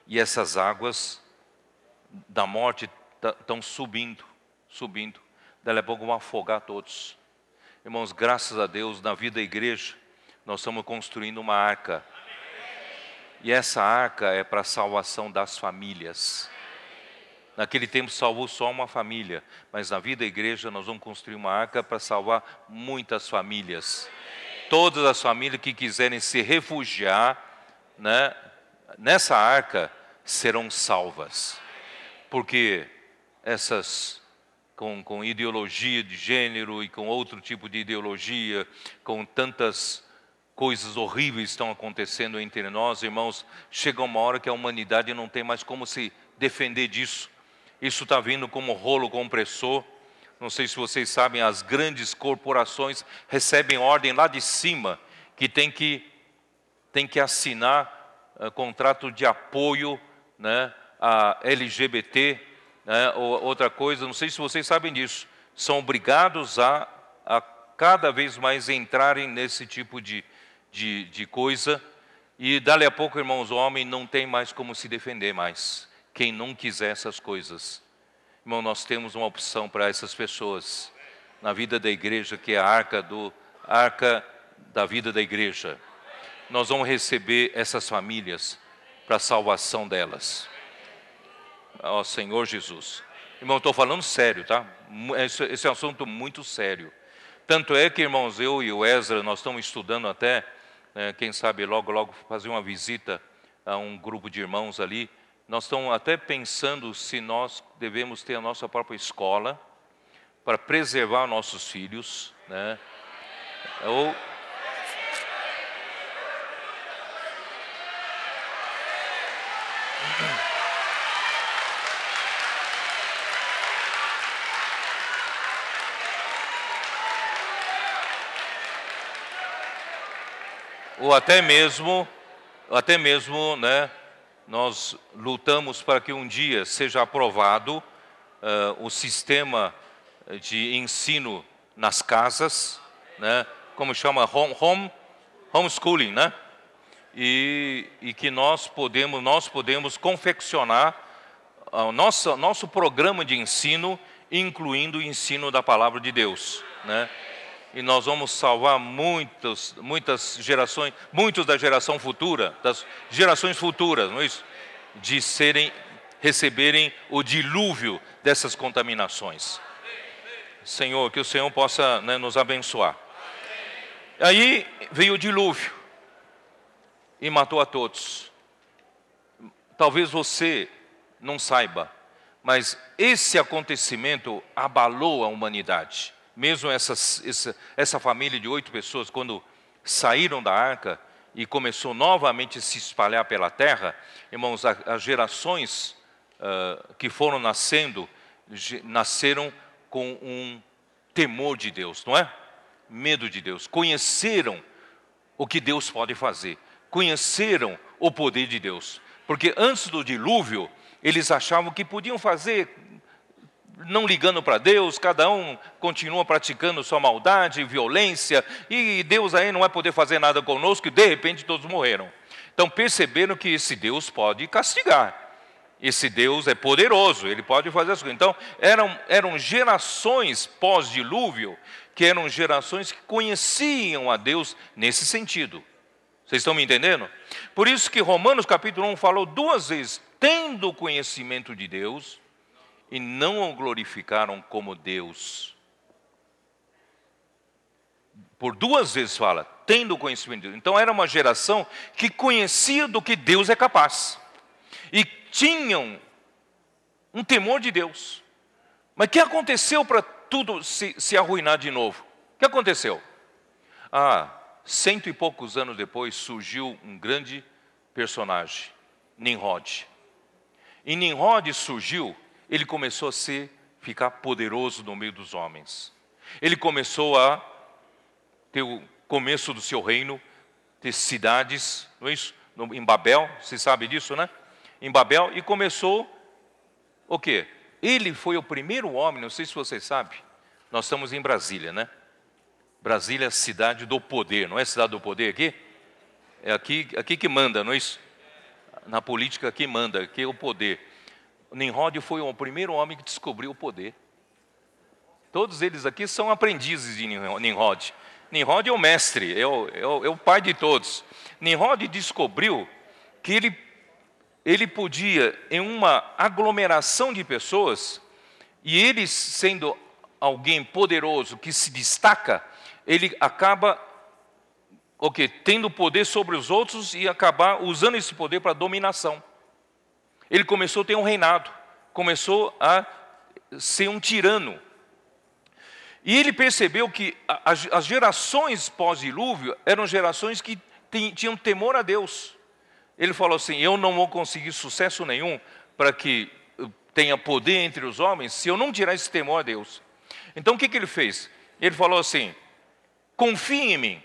E essas águas da morte estão subindo. Daqui a pouco vão afogar todos. Irmãos, graças a Deus, na vida da igreja, nós estamos construindo uma arca. E essa arca é para a salvação das famílias. Naquele tempo salvou só uma família, mas na vida da igreja nós vamos construir uma arca para salvar muitas famílias. Todas as famílias que quiserem se refugiar, né, nessa arca serão salvas. Porque essas com ideologia de gênero e com outro tipo de ideologia, com tantas coisas horríveis estão acontecendo entre nós, irmãos, chega uma hora que a humanidade não tem mais como se defender disso. Isso está vindo como rolo compressor. Não sei se vocês sabem, as grandes corporações recebem ordem lá de cima que tem que assinar contrato de apoio, né, a LGBT, né, ou outra coisa, não sei se vocês sabem disso, são obrigados a cada vez mais entrarem nesse tipo de coisa, e dali a pouco, irmãos, o homem não tem mais como se defender mais, quem não quiser essas coisas. Irmão, nós temos uma opção para essas pessoas na vida da igreja, que é a arca da vida da igreja. Nós vamos receber essas famílias para a salvação delas. Ó Senhor Jesus. Irmão, estou falando sério, tá? Esse é um assunto muito sério. Tanto é que, irmãos, eu e o Ezra, nós estamos estudando até, quem sabe logo fazer uma visita a um grupo de irmãos ali. Nós estamos até pensando se nós devemos ter a nossa própria escola para preservar nossos filhos, né? Ou até mesmo, né? Nós lutamos para que um dia seja aprovado o sistema de ensino nas casas, né? Como chama homeschooling, né? E que nós podemos confeccionar o nosso programa de ensino, incluindo o ensino da palavra de Deus, né? E nós vamos salvar muitas gerações, muitos da geração futura, das gerações futuras, não é isso? De receberem o dilúvio dessas contaminações. Senhor, que o Senhor possa, né, nos abençoar. Aí veio o dilúvio e matou a todos. Talvez você não saiba, mas esse acontecimento abalou a humanidade. Mesmo essa família de 8 pessoas, quando saíram da arca e começou novamente a se espalhar pela terra, irmãos, as gerações que foram nascendo, nasceram com um temor de Deus, não é? Medo de Deus. Conheceram o que Deus pode fazer. Conheceram o poder de Deus. Porque antes do dilúvio, eles achavam que podiam fazer, não ligando para Deus, cada um continua praticando sua maldade, violência, e Deus aí não vai poder fazer nada conosco, e de repente todos morreram. Então perceberam que esse Deus pode castigar. Esse Deus é poderoso, Ele pode fazer as coisas. Então eram gerações pós-dilúvio, que eram gerações que conheciam a Deus nesse sentido. Vocês estão me entendendo? Por isso que Romanos capítulo 1 falou 2 vezes, tendo conhecimento de Deus, e não o glorificaram como Deus. Por 2 vezes fala, tendo conhecimento de Deus. Então era uma geração que conhecia do que Deus é capaz. E tinham um temor de Deus. Mas o que aconteceu para tudo se arruinar de novo? O que aconteceu? 100 e poucos anos depois surgiu um grande personagem, Nimrod. E Nimrod surgiu, ele começou a ficar poderoso no meio dos homens. Ele começou a ter o começo do seu reino, ter cidades, não é isso? Em Babel, você sabe disso, né? Em Babel, e começou o quê? Ele foi o primeiro homem, não sei se você sabe, nós estamos em Brasília, né? Brasília é a cidade do poder, não é cidade do poder aqui? É aqui que manda, não é isso? Na política aqui manda, aqui é o poder. Nimrod foi o primeiro homem que descobriu o poder. Todos eles aqui são aprendizes de Nimrod. Nimrod é o mestre, é o pai de todos. Nimrod descobriu que ele podia, em uma aglomeração de pessoas, e ele sendo alguém poderoso que se destaca, ele acaba tendo poder sobre os outros e acabar usando esse poder para dominação. Ele começou a ter um reinado, começou a ser um tirano. E ele percebeu que as gerações pós-dilúvio eram gerações que tinham temor a Deus. Ele falou assim, eu não vou conseguir sucesso nenhum para que tenha poder entre os homens se eu não tirar esse temor a Deus. Então o que ele fez? Ele falou assim, confiem em mim,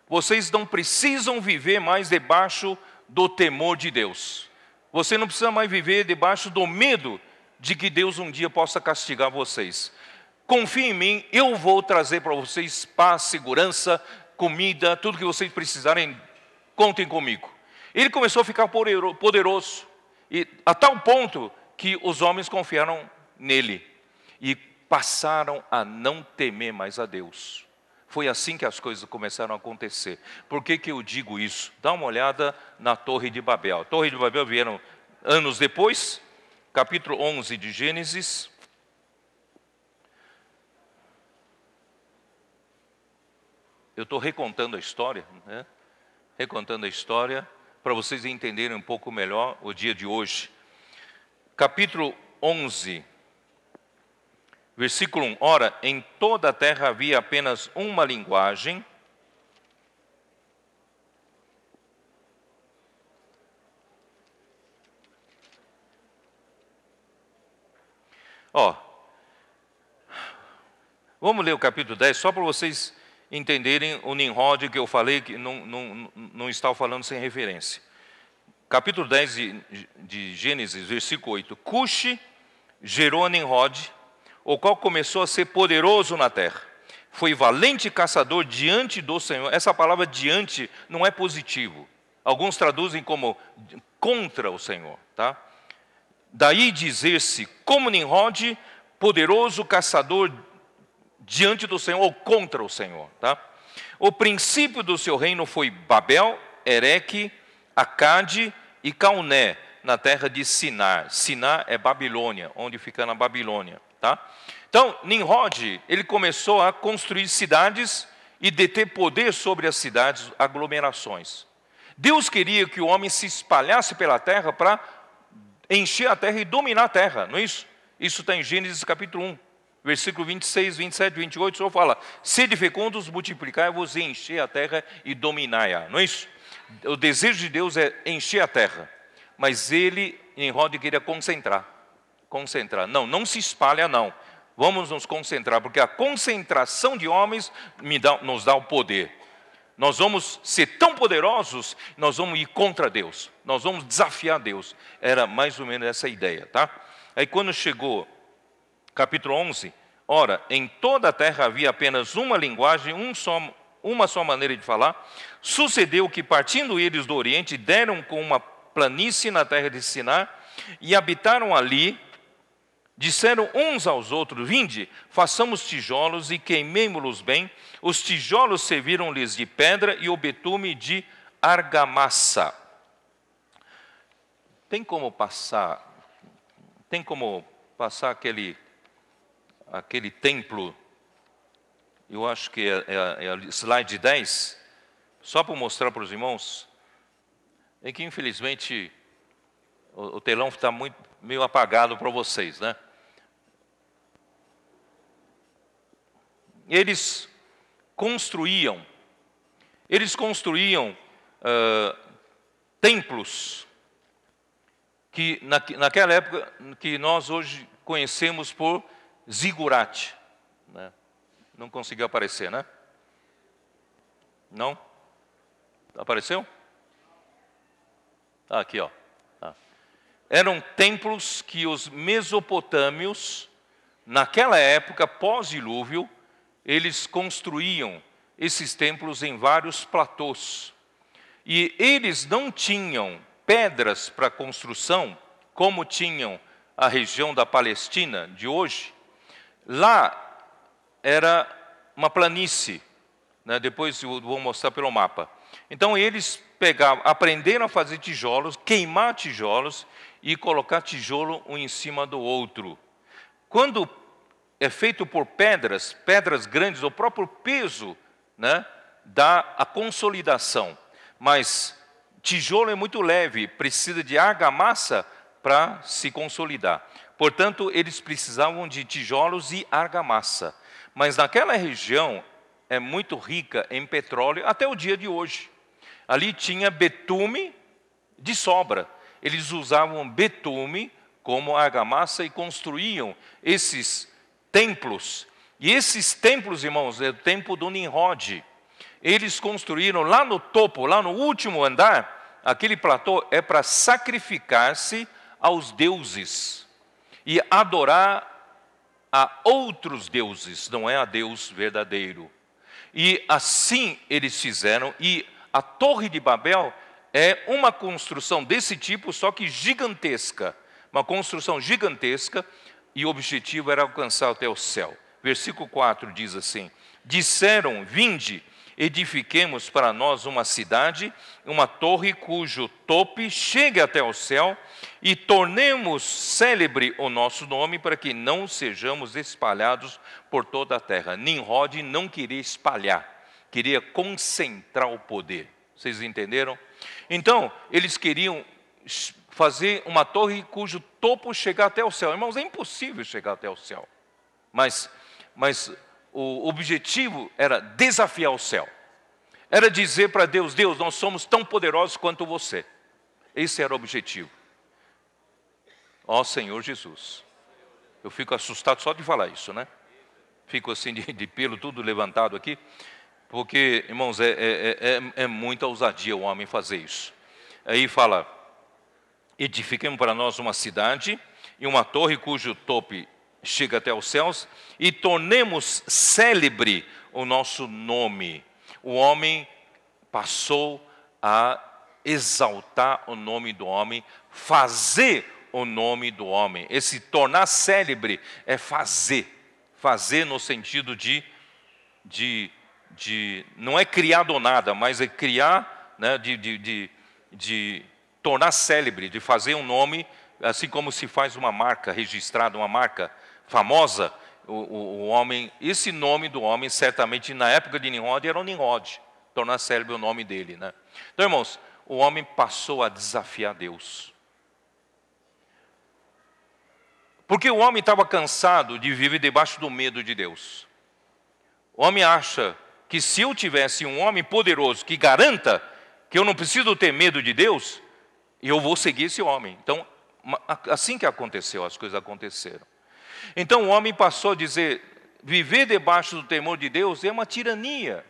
vocês não precisam viver mais debaixo do temor de Deus. Você não precisa mais viver debaixo do medo de que Deus um dia possa castigar vocês. Confiem em mim, eu vou trazer para vocês paz, segurança, comida, tudo que vocês precisarem, contem comigo. Ele começou a ficar poderoso, e a tal ponto que os homens confiaram nele e passaram a não temer mais a Deus. Foi assim que as coisas começaram a acontecer. Por que eu digo isso? Dá uma olhada na Torre de Babel. A Torre de Babel vieram anos depois, capítulo 11 de Gênesis. Eu estou recontando a história, né? Recontando a história, para vocês entenderem um pouco melhor o dia de hoje. Capítulo 11, versículo 1. Ora, em toda a terra havia apenas uma linguagem, vamos ler o capítulo 10, só para vocês entenderem o Nimrod que eu falei, que não estava falando sem referência. Capítulo 10 de Gênesis, versículo 8. Cuxi gerou a Nimrod, o qual começou a ser poderoso na terra. Foi valente caçador diante do Senhor. Essa palavra diante não é positivo. Alguns traduzem como contra o Senhor, tá? Daí dizer-se, como Nimrod, poderoso caçador diante do Senhor ou contra o Senhor, tá? O princípio do seu reino foi Babel, Ereque, Acade e Calné, na terra de Sinar. Sinar é Babilônia, onde fica na Babilônia, tá? Então, Nimrod, ele começou a construir cidades e deter poder sobre as cidades, aglomerações. Deus queria que o homem se espalhasse pela terra para encher a terra e dominar a terra, não é isso? Isso está em Gênesis capítulo 1. Versículo 26, 27, 28, o Senhor fala: sede fecundos, multiplicai-vos e enchei a terra e dominai-a. Não é isso? O desejo de Deus é encher a terra. Mas ele, Nimrod, queria concentrar. Não se espalha não. Vamos nos concentrar, porque a concentração de homens nos dá o poder. Nós vamos ser tão poderosos, nós vamos ir contra Deus. Nós vamos desafiar Deus. Era mais ou menos essa a ideia, tá? Aí quando chegou capítulo 11, ora, em toda a terra havia apenas uma linguagem, uma só maneira de falar. Sucedeu que, partindo eles do Oriente, deram com uma planície na terra de Siná, e habitaram ali. Disseram uns aos outros: vinde, façamos tijolos e queimemo-los bem. Os tijolos serviram-lhes de pedra e o betume de argamassa. Tem como passar aquele templo? Eu acho que é a slide 10, só para mostrar para os irmãos. É que infelizmente o telão está meio apagado para vocês, né? Eles construíam templos que naquela época que nós hoje conhecemos por zigurate, né? Não conseguiu aparecer, né? Não? Apareceu? Aqui, ó. Eram templos que os mesopotâmios, naquela época pós-dilúvio, eles construíam esses templos em vários platôs. E eles não tinham pedras para construção, como tinham a região da Palestina de hoje. Lá era uma planície, né? Depois eu vou mostrar pelo mapa. Então eles aprenderam a fazer tijolos, queimar tijolos e colocar tijolo um em cima do outro. Quando é feito por pedras grandes, o próprio peso, né, dá a consolidação. Mas tijolo é muito leve, precisa de argamassa para se consolidar. Portanto, eles precisavam de tijolos e argamassa. Mas naquela região é muito rica em petróleo até o dia de hoje. Ali tinha betume de sobra. Eles usavam betume como argamassa e construíam esses templos. E esses templos, irmãos, é o templo do Nimrod. Eles construíram lá no topo, lá no último andar, aquele platô é para sacrificar-se aos deuses e adorar a outros deuses, não é a Deus verdadeiro. E assim eles fizeram, e a Torre de Babel é uma construção desse tipo, só que gigantesca. Uma construção gigantesca, e o objetivo era alcançar até o céu. Versículo 4 diz assim: disseram, vinde, edifiquemos para nós uma cidade, uma torre cujo tope chegue até o céu, e tornemos célebre o nosso nome, para que não sejamos espalhados por toda a terra. Nimrod não queria espalhar, queria concentrar o poder. Vocês entenderam? Então, eles queriam fazer uma torre cujo topo chegar até o céu. Irmãos, é impossível chegar até o céu. Mas o objetivo era desafiar o céu. Era dizer para Deus: Deus, nós somos tão poderosos quanto você. Esse era o objetivo. Ó Senhor Jesus. Eu fico assustado só de falar isso, né? Fico assim de pelo tudo levantado aqui. Porque, irmãos, é muita ousadia o homem fazer isso. Aí fala: edifiquemos para nós uma cidade e uma torre cujo tope chega até os céus, e tornemos célebre o nosso nome. O homem passou a exaltar o nome do homem, fazer o nome do homem. Esse tornar célebre é fazer no sentido de não é criar do nada, mas é criar, né, de tornar célebre, de fazer um nome, assim como se faz uma marca registrada, uma marca famosa. O homem, esse nome do homem, certamente na época de Nimrod era o Nimrod, tornar célebre o nome dele, né? Então, irmãos, o homem passou a desafiar Deus. Porque o homem estava cansado de viver debaixo do medo de Deus. O homem acha que se eu tivesse um homem poderoso que garanta que eu não preciso ter medo de Deus, eu vou seguir esse homem. Então, assim que aconteceu, as coisas aconteceram. Então o homem passou a dizer, viver debaixo do temor de Deus é uma tirania.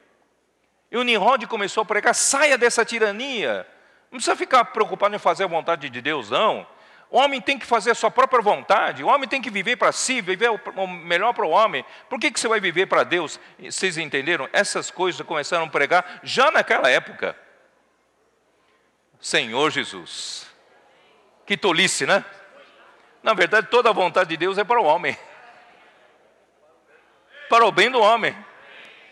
E o Nimrod começou a pregar, saia dessa tirania. Não precisa ficar preocupado em fazer a vontade de Deus, não. O homem tem que fazer a sua própria vontade. O homem tem que viver para si, viver o melhor para o homem. Por que você vai viver para Deus? Vocês entenderam? Essas coisas começaram a pregar já naquela época. Senhor Jesus. Que tolice, né? Na verdade, toda a vontade de Deus é para o homem. Para o bem do homem.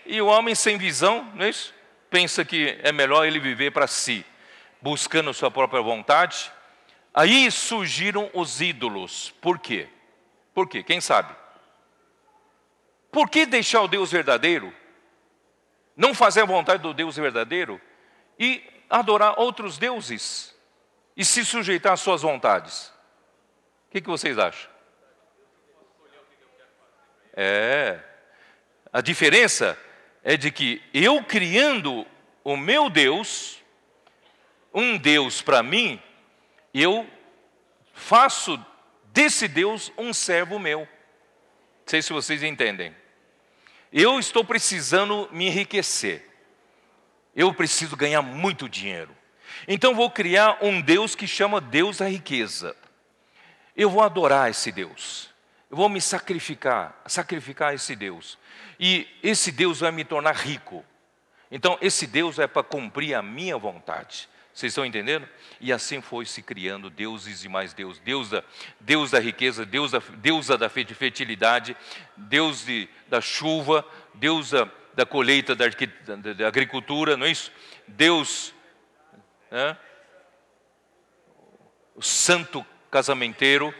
E o homem sem visão, não é isso? Pensa que é melhor ele viver para si, buscando sua própria vontade. Aí surgiram os ídolos. Por quê? Por quê? Quem sabe? Por que deixar o Deus verdadeiro? Não fazer a vontade do Deus verdadeiro? E adorar outros deuses? E se sujeitar às suas vontades? O que vocês acham? A diferença é de que eu criando o meu Deus, um Deus para mim, eu faço desse Deus um servo meu. Não sei se vocês entendem. Eu estou precisando me enriquecer. Eu preciso ganhar muito dinheiro. Então vou criar um Deus que chama Deus da riqueza. Eu vou adorar esse Deus. Eu vou me sacrificar a esse Deus. E esse Deus vai me tornar rico. Então esse Deus é para cumprir a minha vontade. Vocês estão entendendo? E assim foi se criando deuses e mais deuses. Deus da riqueza, deusa da fertilidade, Deus da chuva, Deus da colheita da agricultura, não é isso? Deus, o santo casamenteiro,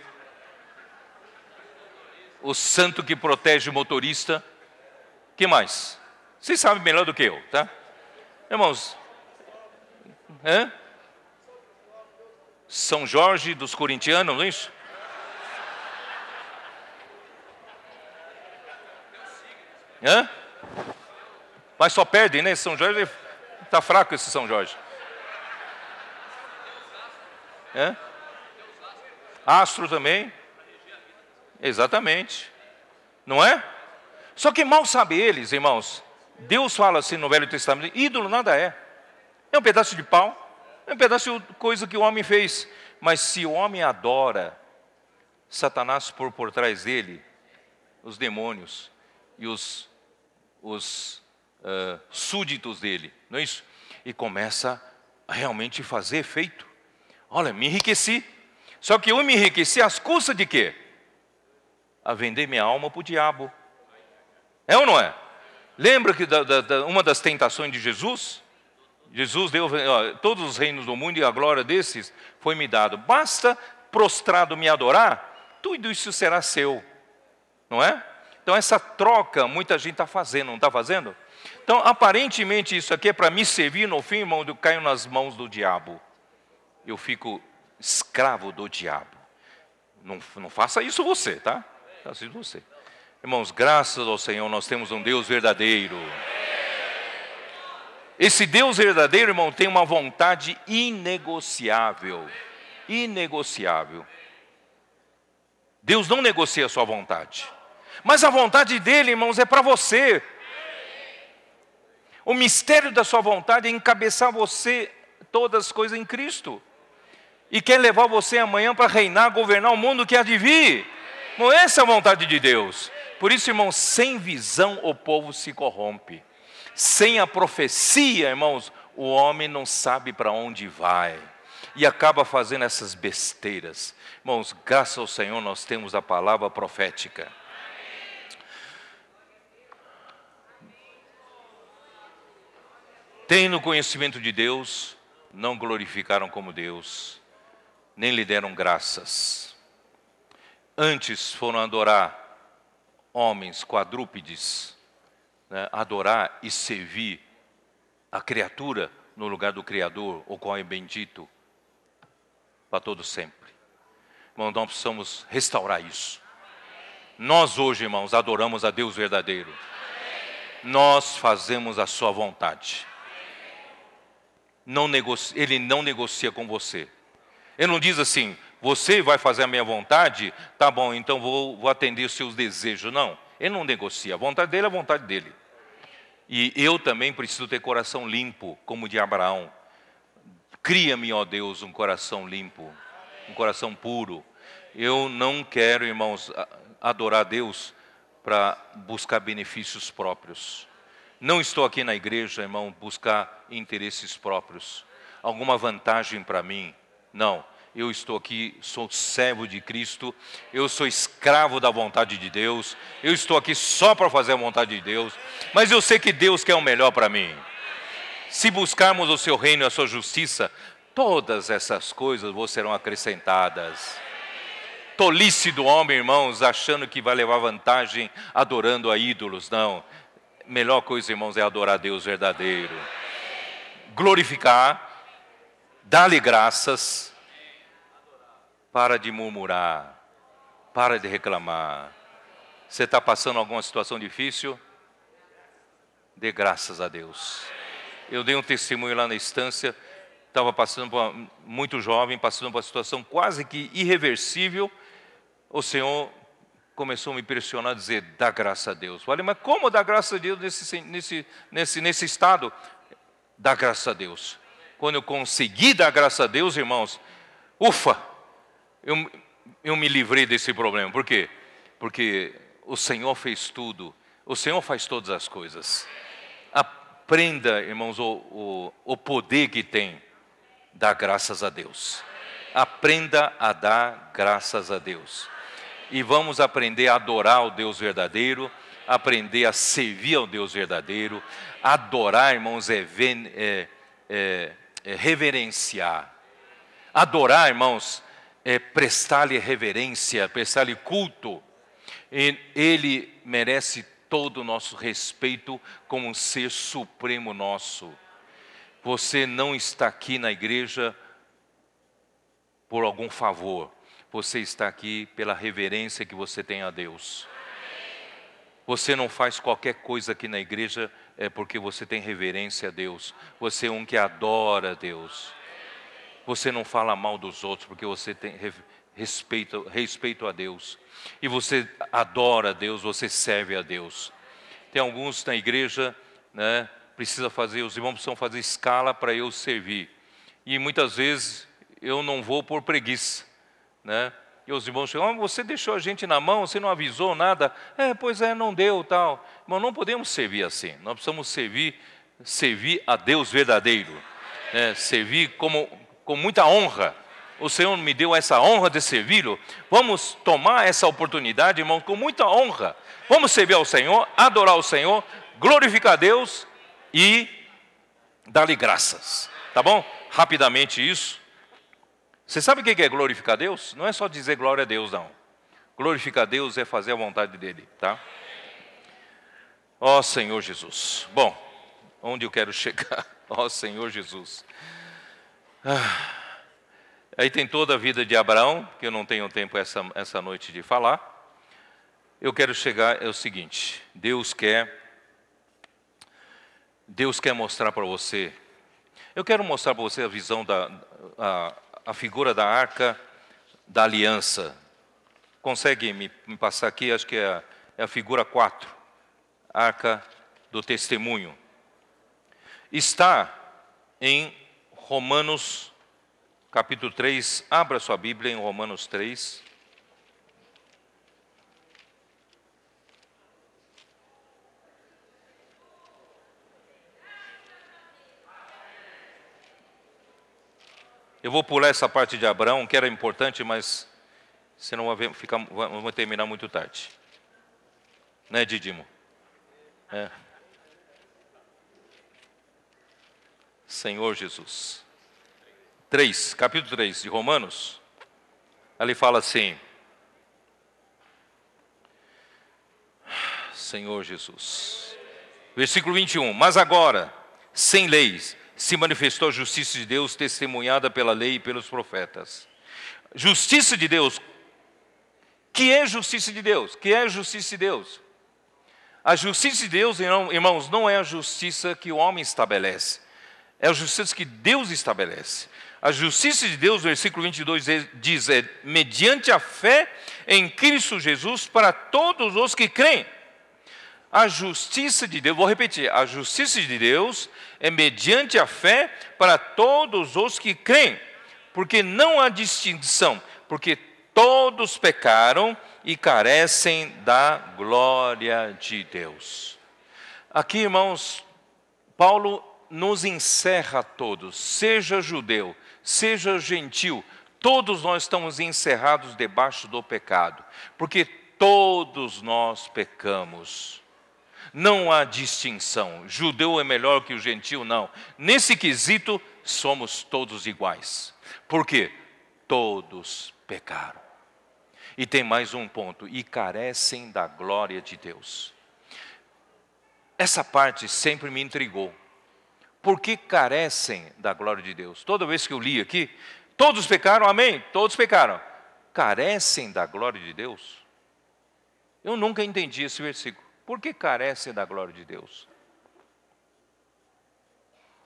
o santo que protege o motorista. Que mais? Vocês sabem melhor do que eu, tá? Irmãos, São Jorge dos corintianos, não é isso? Mas só perdem, né? São Jorge está fraco, esse São Jorge. Astro também. Exatamente. Não é? Só que mal sabe eles, irmãos. Deus fala assim no Velho Testamento, ídolo nada é. É um pedaço de pau, é um pedaço de coisa que o homem fez. Mas se o homem adora, Satanás por trás dele, os demônios e os súditos dele, não é isso? E começa a realmente fazer efeito. Olha, me enriqueci. Só que eu me enriqueci às custas de quê? A vender minha alma para o diabo. É ou não é? Lembra que uma das tentações de Jesus? Jesus deu todos os reinos do mundo e a glória desses foi-me dado. Basta prostrado me adorar, tudo isso será seu. Não é? Então essa troca muita gente está fazendo, não está fazendo? Então aparentemente isso aqui é para me servir, no fim, irmão, eu caio nas mãos do diabo. Eu fico escravo do diabo. Não faça isso você, tá? Faça isso você. Irmãos, graças ao Senhor, nós temos um Deus verdadeiro. Esse Deus verdadeiro, irmão, tem uma vontade inegociável. Inegociável. Deus não negocia a sua vontade. Mas a vontade dele, irmãos, é para você. O mistério da sua vontade é encabeçar você todas as coisas em Cristo. E quer levar você amanhã para reinar, governar o mundo que há de vir. Não é essa a vontade de Deus. Por isso, irmãos, sem visão o povo se corrompe. Sem a profecia, irmãos, o homem não sabe para onde vai. E acaba fazendo essas besteiras. Irmãos, graças ao Senhor nós temos a palavra profética. Tendo conhecimento de Deus, não glorificaram como Deus, nem lhe deram graças. Antes foram adorar homens quadrúpedes, né? Adorar e servir a criatura no lugar do Criador, o qual é bendito para todo sempre. Irmãos, nós precisamos restaurar isso. Nós hoje, irmãos, adoramos a Deus verdadeiro. Nós fazemos a sua vontade. Ele não negocia com você. Ele não diz assim, você vai fazer a minha vontade, tá bom, então vou atender os seus desejos. Não, ele não negocia. A vontade dele é a vontade dele. E eu também preciso ter coração limpo, como o de Abraão. Cria-me, ó Deus, um coração limpo, um coração puro. Eu não quero, irmãos, adorar a Deus para buscar benefícios próprios. Não estou aqui na igreja, irmão, buscar interesses próprios, alguma vantagem para mim. Não, eu estou aqui, sou servo de Cristo, eu sou escravo da vontade de Deus, eu estou aqui só para fazer a vontade de Deus, mas eu sei que Deus quer o melhor para mim. Se buscarmos o seu reino e a sua justiça, todas essas coisas vos serão acrescentadas. Tolice do homem, irmãos, achando que vai levar vantagem adorando a ídolos. Não, melhor coisa, irmãos, é adorar a Deus verdadeiro. Glorificar, dar-lhe graças, para de murmurar, para de reclamar. Você está passando alguma situação difícil? Dê graças a Deus. Eu dei um testemunho lá na estância, estava passando muito jovem, passando por uma situação quase que irreversível. O Senhor começou a me pressionar a dizer, dá graça a Deus. Falei, mas como dar graça a Deus nesse estado? Dá graça a Deus. Quando eu consegui dar graça a Deus, irmãos, ufa, eu me livrei desse problema. Por quê? Porque o Senhor fez tudo. O Senhor faz todas as coisas. Aprenda, irmãos, o poder que tem. Dar graças a Deus. Aprenda a dar graças a Deus. E vamos aprender a adorar o Deus verdadeiro, aprender a servir ao Deus verdadeiro. Adorar, irmãos, é reverenciar. Adorar, irmãos, é prestar-lhe reverência, prestar-lhe culto. Ele merece todo o nosso respeito como um ser supremo nosso. Você não está aqui na igreja por algum favor. Você está aqui pela reverência que você tem a Deus. Você não faz qualquer coisa aqui na igreja porque você tem reverência a Deus. Você é um que adora a Deus. Você não fala mal dos outros porque você tem respeito a Deus. E você adora a Deus, você serve a Deus. Tem alguns na igreja, né? Os irmãos precisam fazer escala para eu servir. E muitas vezes eu não vou por preguiça, né? E os irmãos chegam, você deixou a gente na mão, você não avisou nada. Pois é, não deu, tal. Mas não podemos servir assim. Nós precisamos servir a Deus verdadeiro. Servir com muita honra. O Senhor me deu essa honra de servi-lo. Vamos tomar essa oportunidade, irmãos, com muita honra. Vamos servir ao Senhor, adorar o Senhor, glorificar a Deus e dar-lhe graças. Tá bom? Rapidamente isso. Você sabe o que é glorificar a Deus? Não é só dizer glória a Deus, não. Glorificar a Deus é fazer a vontade dEle, tá? Ó Senhor Jesus. Bom, onde eu quero chegar? Ó Senhor Jesus. Aí tem toda a vida de Abraão, que eu não tenho tempo essa noite de falar. Eu quero chegar, é o seguinte, Deus quer mostrar para você. Eu quero mostrar para você a visão a figura da arca da aliança. Consegue me passar aqui? Acho que é a figura 4. Arca do testemunho. Está em Romanos, capítulo 3. Abra sua Bíblia em Romanos 3. Eu vou pular essa parte de Abraão, que era importante, mas senão vamos terminar muito tarde. Né, Didimo? Senhor Jesus. Capítulo 3 de Romanos. Ali fala assim. Senhor Jesus. Versículo 21. Mas agora, sem leis, se manifestou a justiça de Deus, testemunhada pela lei e pelos profetas. Justiça de Deus. Que é justiça de Deus? Que é justiça de Deus? A justiça de Deus, irmãos, não é a justiça que o homem estabelece. É a justiça que Deus estabelece. A justiça de Deus, versículo 22 diz, é mediante a fé em Cristo Jesus para todos os que creem. A justiça de Deus, vou repetir, a justiça de Deus é mediante a fé para todos os que creem. Porque não há distinção, porque todos pecaram e carecem da glória de Deus. Aqui, irmãos, Paulo nos encerra a todos, seja judeu, seja gentil, todos nós estamos encerrados debaixo do pecado, porque todos nós pecamos. Não há distinção, judeu é melhor que o gentil, não. Nesse quesito, somos todos iguais. Por quê? Todos pecaram. E tem mais um ponto, e carecem da glória de Deus. Essa parte sempre me intrigou. Por que carecem da glória de Deus? Toda vez que eu li aqui, todos pecaram, amém? Todos pecaram. Carecem da glória de Deus? Eu nunca entendi esse versículo. Por que carecem da glória de Deus?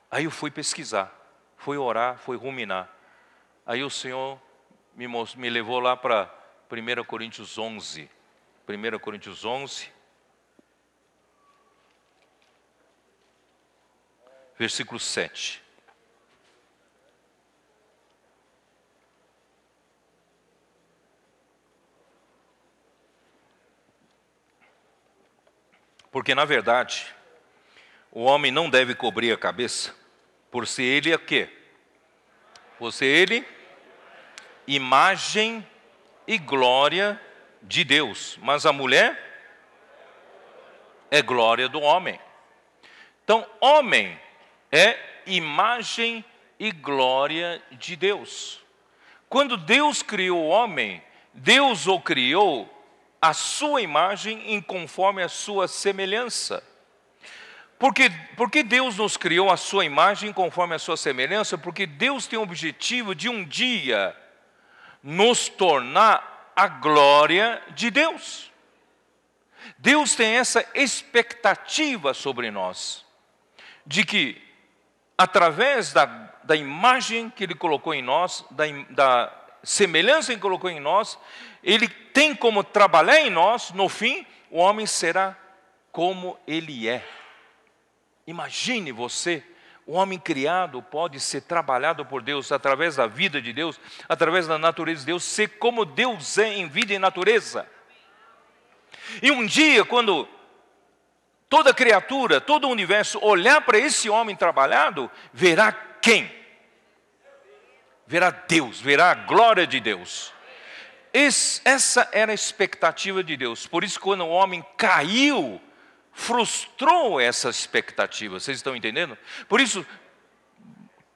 Aí eu fui pesquisar, fui orar, fui ruminar. Aí o Senhor me levou lá para 1 Coríntios 11. 1 Coríntios 11. Versículo 7. Porque, na verdade, o homem não deve cobrir a cabeça, por ser ele o quê? Por ser ele imagem e glória de Deus. Mas a mulher é glória do homem. Então, homem é imagem e glória de Deus. Quando Deus criou o homem, Deus o criou a sua imagem em conforme a sua semelhança. Por que Deus nos criou a sua imagem conforme a sua semelhança? Porque Deus tem o objetivo de um dia nos tornar a glória de Deus. Deus tem essa expectativa sobre nós, de que através da imagem que Ele colocou em nós, da semelhança que Ele colocou em nós, Ele tem como trabalhar em nós, no fim, o homem será como ele é. Imagine você, o homem criado pode ser trabalhado por Deus, através da vida de Deus, através da natureza de Deus, ser como Deus é em vida e natureza. E um dia, quando toda criatura, todo o universo olhar para esse homem trabalhado, verá quem? Verá Deus, verá a glória de Deus. Essa era a expectativa de Deus. Por isso, quando o homem caiu, frustrou essa expectativa. Vocês estão entendendo? Por isso,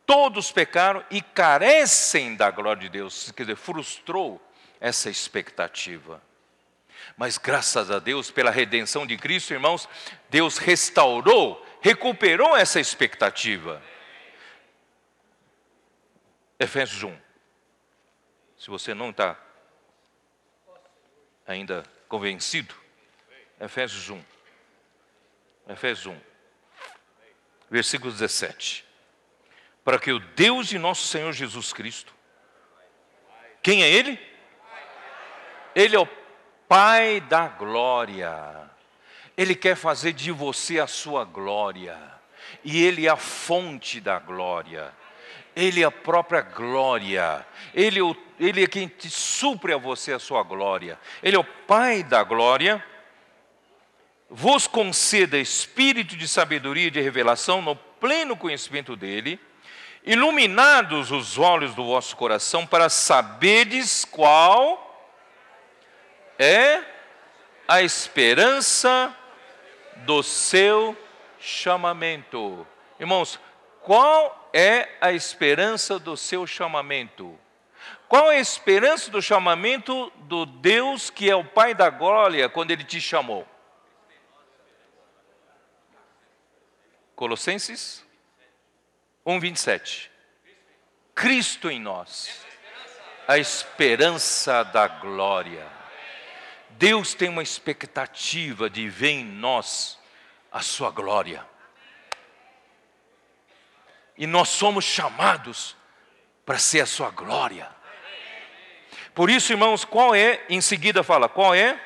todos pecaram e carecem da glória de Deus. Quer dizer, frustrou essa expectativa. Mas graças a Deus, pela redenção de Cristo, irmãos, Deus restaurou, recuperou essa expectativa. Efésios 1. Se você não está ainda convencido, Efésios 1. Efésios 1. Versículo 17. Para que o Deus de nosso Senhor Jesus Cristo, quem é Ele? Ele é o Pai da glória. Ele quer fazer de você a sua glória. E Ele é a fonte da glória. Ele é a própria glória. Ele é quem te supre a você a sua glória. Ele é o Pai da glória. Vos conceda espírito de sabedoria e de revelação no pleno conhecimento dEle, iluminados os olhos do vosso coração, para saberdes qual é a esperança do seu chamamento. Irmãos, qual é a esperança do seu chamamento? Qual é a esperança do chamamento do Deus que é o Pai da glória quando Ele te chamou? Colossenses 1:27. Cristo em nós. A esperança da glória. Deus tem uma expectativa de ver em nós a sua glória. E nós somos chamados para ser a sua glória. Por isso, irmãos, qual é, em seguida fala, qual é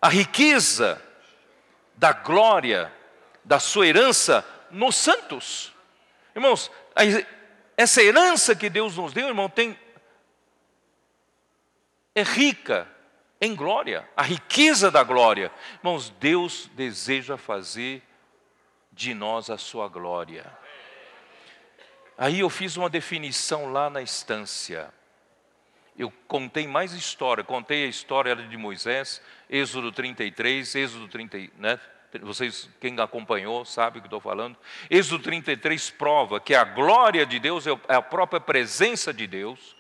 a riqueza da glória, da sua herança nos santos? Irmãos, essa herança que Deus nos deu, irmão, é rica em glória, a riqueza da glória. Irmãos, Deus deseja fazer de nós a sua glória. Aí eu fiz uma definição lá na estância. Eu contei mais história, contei a história de Moisés, Êxodo 33, Êxodo 30, né? Vocês, quem acompanhou, sabe o que estou falando. Êxodo 33 prova que a glória de Deus é a própria presença de Deus.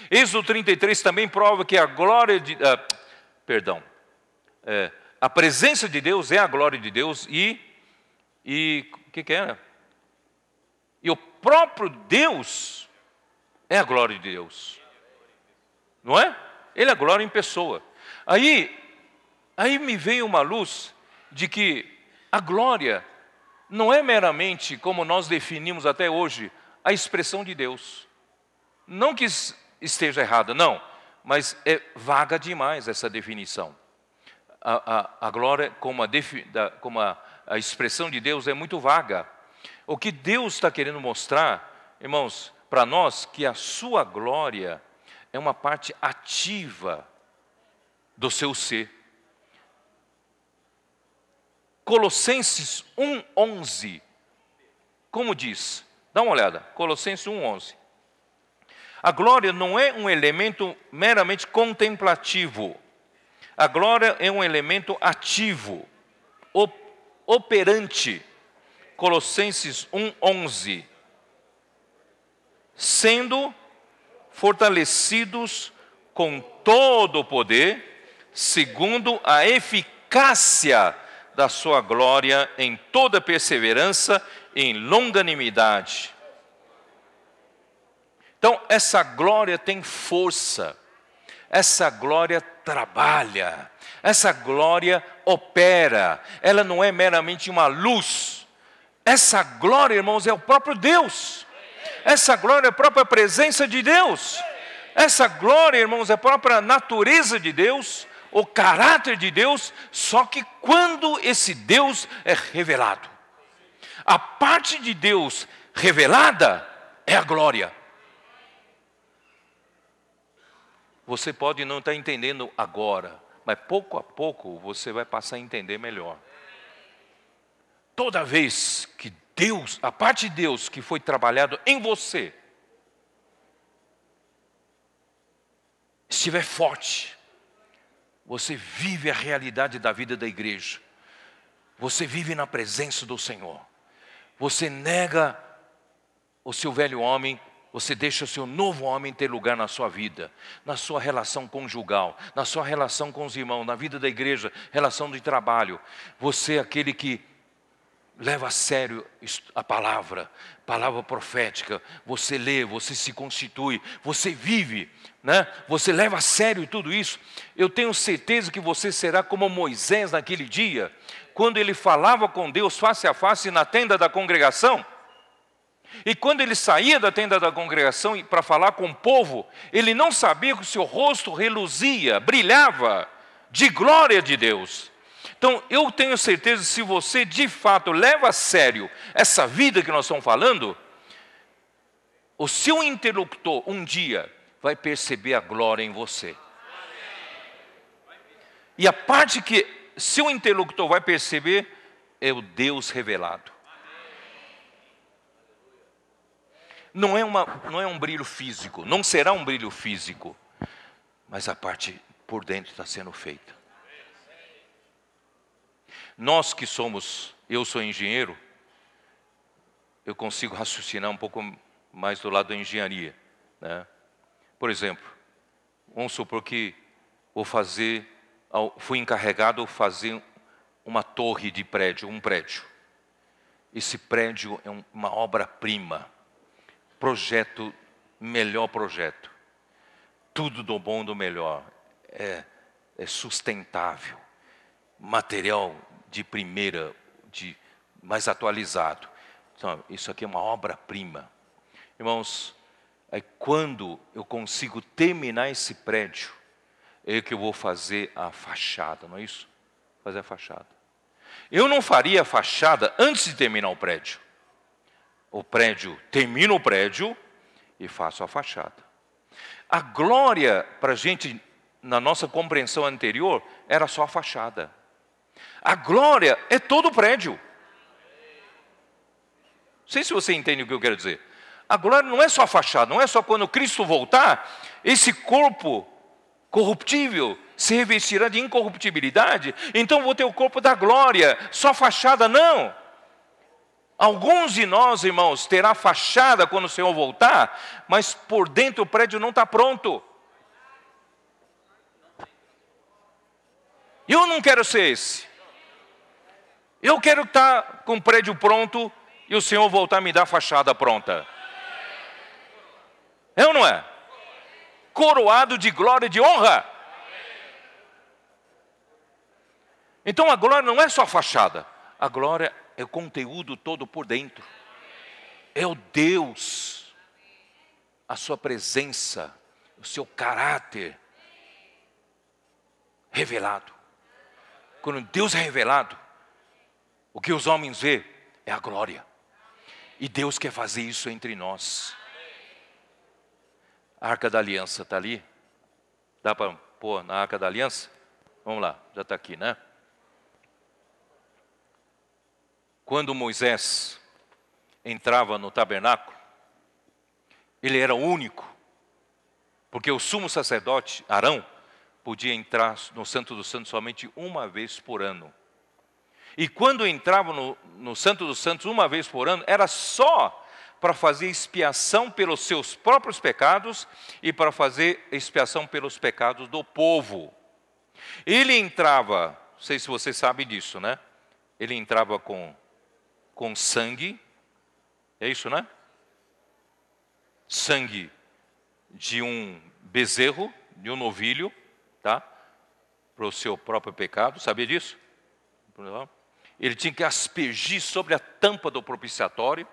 Êxodo 33 também prova que a glória de... a presença de Deus é a glória de Deus e o que era? E o próprio Deus é a glória de Deus. Não é? Ele é a glória em pessoa. Aí me veio uma luz de que a glória não é meramente, como nós definimos até hoje, a expressão de Deus. Não que esteja errada, não, mas é vaga demais essa definição. A glória como a expressão de Deus é muito vaga. O que Deus está querendo mostrar, irmãos, para nós, que a sua glória é uma parte ativa do seu ser. Colossenses 1:11, como diz? Dá uma olhada, Colossenses 1:11. A glória não é um elemento meramente contemplativo. A glória é um elemento ativo, operante. Colossenses 1:11. Sendo fortalecidos com todo o poder, segundo a eficácia da sua glória, em toda perseverança e em longanimidade. Então, essa glória tem força, essa glória trabalha, essa glória opera, ela não é meramente uma luz. Essa glória, irmãos, é o próprio Deus. Essa glória é a própria presença de Deus. Essa glória, irmãos, é a própria natureza de Deus, o caráter de Deus, só que quando esse Deus é revelado. A parte de Deus revelada é a glória. Você pode não estar entendendo agora, mas pouco a pouco você vai passar a entender melhor. Toda vez que Deus, a parte de Deus que foi trabalhado em você, estiver forte, você vive a realidade da vida da igreja. Você vive na presença do Senhor. Você nega o seu velho homem, você deixa o seu novo homem ter lugar na sua vida, na sua relação conjugal, na sua relação com os irmãos, na vida da igreja, relação de trabalho. Você é aquele que leva a sério a palavra profética. Você lê, você se constitui, você vive, né? Você leva a sério tudo isso. Eu tenho certeza que você será como Moisés naquele dia, quando ele falava com Deus face a face na tenda da congregação. E quando ele saía da tenda da congregação para falar com o povo, ele não sabia que o seu rosto reluzia, brilhava de glória de Deus. Então, eu tenho certeza que se você de fato leva a sério essa vida que nós estamos falando, o seu interlocutor um dia vai perceber a glória em você. E a parte que seu interlocutor vai perceber é o Deus revelado. Não é um brilho físico, não será um brilho físico, mas a parte por dentro está sendo feita. Nós que somos, eu sou engenheiro, eu consigo raciocinar um pouco mais do lado da engenharia, né? Por exemplo, vamos supor que fui encarregado de fazer uma torre de prédio, um prédio. Esse prédio é uma obra-prima, projeto melhor projeto. Tudo do bom, do melhor. É sustentável. Material de primeira, de mais atualizado. Então, isso aqui é uma obra-prima. Irmãos, aí quando eu consigo terminar esse prédio, é que eu vou fazer a fachada, não é isso? Fazer a fachada. Eu não faria a fachada antes de terminar o prédio. Termino o prédio e faço a fachada. A glória para a gente, na nossa compreensão anterior, era só a fachada. A glória é todo o prédio. Não sei se você entende o que eu quero dizer. A glória não é só a fachada, não é só quando Cristo voltar, esse corpo corruptível se revestirá de incorruptibilidade, então vou ter o corpo da glória, só fachada não. Alguns de nós, irmãos, terá fachada quando o Senhor voltar, mas por dentro o prédio não está pronto. Eu não quero ser esse. Eu quero estar com o prédio pronto e o Senhor voltar a me dar a fachada pronta. É ou não é? Coroado de glória e de honra. Então a glória não é só a fachada. A glória é o conteúdo todo por dentro. É o Deus, a sua presença, o seu caráter revelado. Quando Deus é revelado, o que os homens vê é a glória. E Deus quer fazer isso entre nós. A Arca da Aliança está ali? Dá para pôr na Arca da Aliança? Vamos lá, já está aqui, né? Quando Moisés entrava no tabernáculo, ele era o único, porque o sumo sacerdote, Arão, podia entrar no Santo dos Santos somente uma vez por ano. E quando entrava no Santo dos Santos uma vez por ano, era só para fazer expiação pelos seus próprios pecados e para fazer expiação pelos pecados do povo. Ele entrava, não sei se você sabe disso, né? Ele entrava com sangue, é isso, né? Sangue de um bezerro, de um novilho, tá? Para o seu próprio pecado, sabia disso? Ele tinha que aspergir sobre a tampa do propiciatório,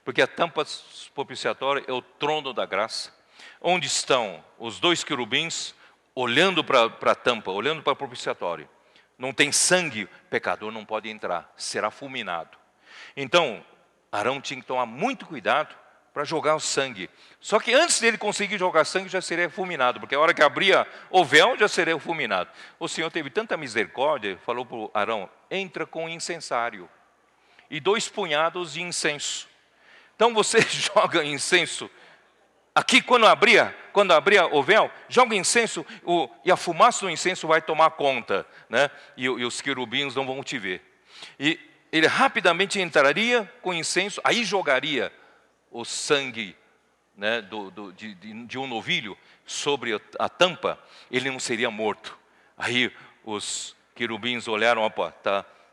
porque a tampa do propiciatório é o trono da graça, onde estão os dois querubins olhando para a tampa, olhando para o propiciatório. Não tem sangue, pecador não pode entrar, será fulminado. Então, Arão tinha que tomar muito cuidado para jogar o sangue. Só que antes dele conseguir jogar sangue, já seria fulminado, porque a hora que abria o véu, já seria fulminado. O Senhor teve tanta misericórdia, falou para Arão, entra com incensário e 2 punhados de incenso. Então você joga incenso, aqui quando abria o véu, joga incenso, e a fumaça do incenso vai tomar conta, né? E os querubins não vão te ver. E ele rapidamente entraria com incenso, aí jogaria o sangue, né, de um novilho sobre a tampa, ele não seria morto. Aí os querubins olharam, opa,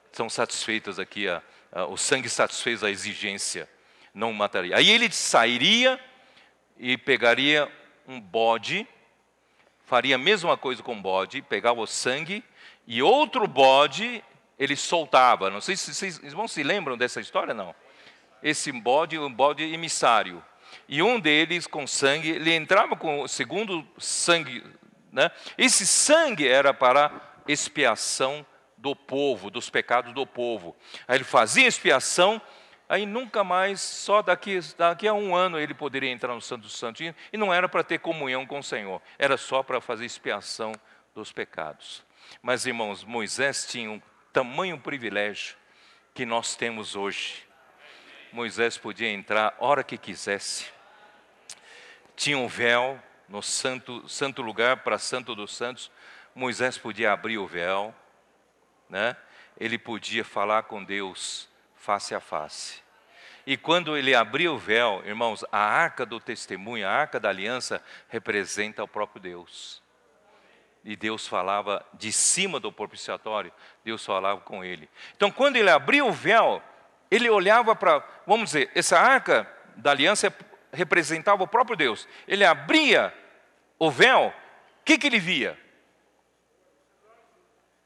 estão satisfeitos aqui, o sangue satisfez a exigência, não mataria. Aí ele sairia e pegaria um bode, faria a mesma coisa com o bode, pegava o sangue e outro bode ele soltava. Não sei se vocês irmãos se lembram dessa história, não? Esse bode, um bode emissário. E um deles, com sangue, ele entrava com o segundo sangue, né? Esse sangue era para expiação do povo, dos pecados do povo. Aí ele fazia expiação, aí nunca mais, só daqui a 1 ano ele poderia entrar no Santo dos Santos. E não era para ter comunhão com o Senhor, era só para fazer expiação dos pecados. Mas, irmãos, Moisés tinha um tamanho privilégio que nós temos hoje. Moisés podia entrar a hora que quisesse. Tinha um véu no santo lugar para Santo dos Santos. Moisés podia abrir o véu, né? Ele podia falar com Deus face a face. E quando ele abria o véu, irmãos, a arca do testemunho, a arca da aliança, representa o próprio Deus. E Deus falava de cima do propiciatório, Deus falava com ele. Então, quando ele abria o véu, ele olhava para, vamos dizer, essa arca da aliança representava o próprio Deus. Ele abria o véu, o que ele via?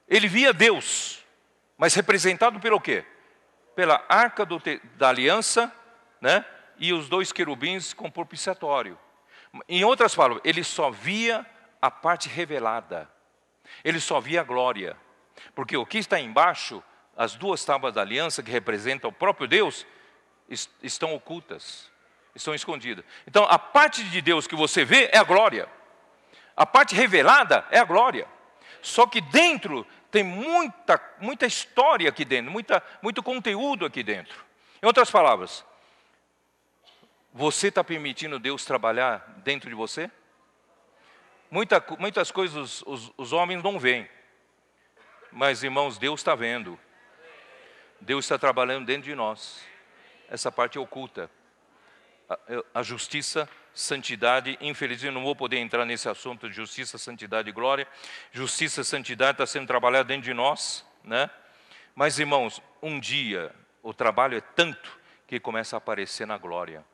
Ele via Deus, mas representado pelo quê? Pela arca da aliança, né? E os 2 querubins com propiciatório. Em outras palavras, ele só via a parte revelada. Ele só via a glória. Porque o que está embaixo, as 2 tábuas da aliança, que representam o próprio Deus, estão ocultas, estão escondidas. Então, a parte de Deus que você vê é a glória. A parte revelada é a glória. Só que dentro tem muita história aqui dentro, muito conteúdo aqui dentro. Em outras palavras, você está permitindo Deus trabalhar dentro de você? Muitas coisas os homens não veem. Mas, irmãos, Deus está vendo. Deus está trabalhando dentro de nós. Essa parte é oculta. A justiça, santidade, infelizmente não vou poder entrar nesse assunto de justiça, santidade e glória. Justiça, santidade está sendo trabalhado dentro de nós, né? Mas, irmãos, um dia o trabalho é tanto que começa a aparecer na glória.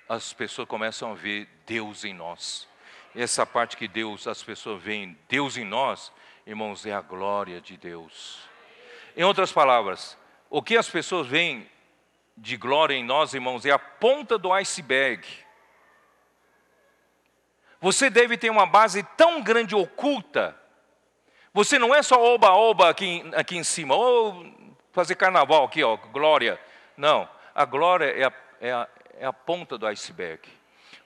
As pessoas começam a ver Deus em nós. E essa parte que as pessoas veem Deus em nós, irmãos, é a glória de Deus. Em outras palavras, o que as pessoas veem de glória em nós, irmãos, é a ponta do iceberg. Você deve ter uma base tão grande oculta. Você não é só oba-oba aqui em cima, ou fazer carnaval aqui, ó, glória. Não, a glória é a ponta do iceberg.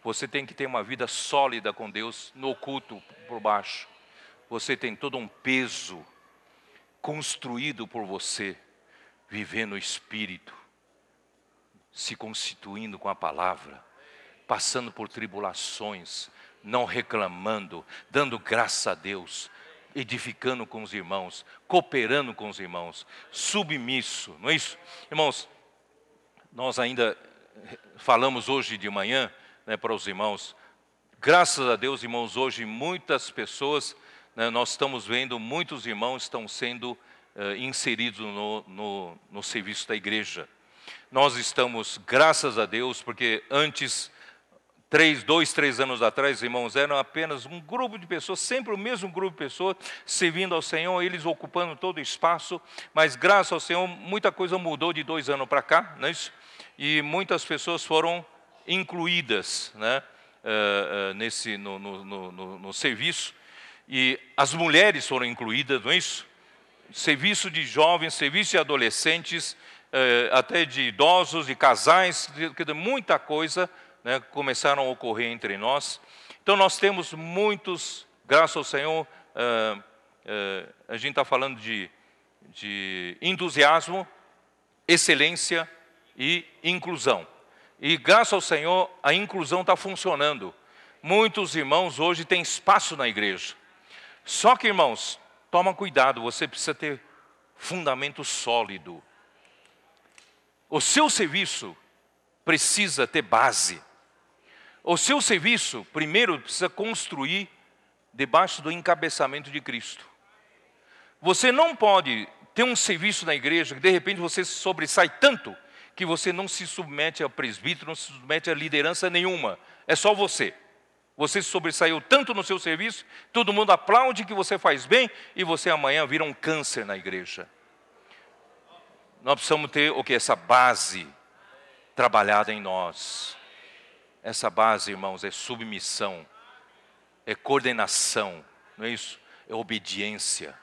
Você tem que ter uma vida sólida com Deus, no oculto, por baixo. Você tem todo um peso construído por você, viver no Espírito, se constituindo com a palavra, passando por tribulações, não reclamando, dando graça a Deus, edificando com os irmãos, cooperando com os irmãos, submisso, não é isso? Irmãos, nós ainda falamos hoje de manhã, né, para os irmãos, graças a Deus, irmãos, hoje muitas pessoas, né, nós estamos vendo, muitos irmãos estão sendo inseridos no serviço da igreja. Nós estamos, graças a Deus, porque antes, 3 anos atrás, irmãos, eram apenas um grupo de pessoas, sempre o mesmo grupo de pessoas, servindo ao Senhor, eles ocupando todo o espaço, mas graças ao Senhor, muita coisa mudou de 2 anos para cá, não é isso? E muitas pessoas foram incluídas, né, no serviço, e as mulheres foram incluídas, não é isso? Serviço de jovens, serviço de adolescentes, até de idosos, de casais, muita coisa, né, começaram a ocorrer entre nós. Então nós temos muitos, graças ao Senhor, a gente está falando de entusiasmo, excelência e inclusão. E graças ao Senhor, a inclusão está funcionando. Muitos irmãos hoje têm espaço na igreja. Só que, irmãos, toma cuidado, você precisa ter fundamento sólido. O seu serviço precisa ter base. O seu serviço, primeiro, precisa construir debaixo do encabeçamento de Cristo. Você não pode ter um serviço na igreja que, de repente, você se sobressai tanto que você não se submete a presbítero, não se submete a liderança nenhuma. É só você. Você se sobressaiu tanto no seu serviço, todo mundo aplaude que você faz bem e você amanhã vira um câncer na igreja. Nós precisamos ter o que? Essa base trabalhada em nós. Essa base, irmãos, é submissão, é coordenação, não é isso? É obediência.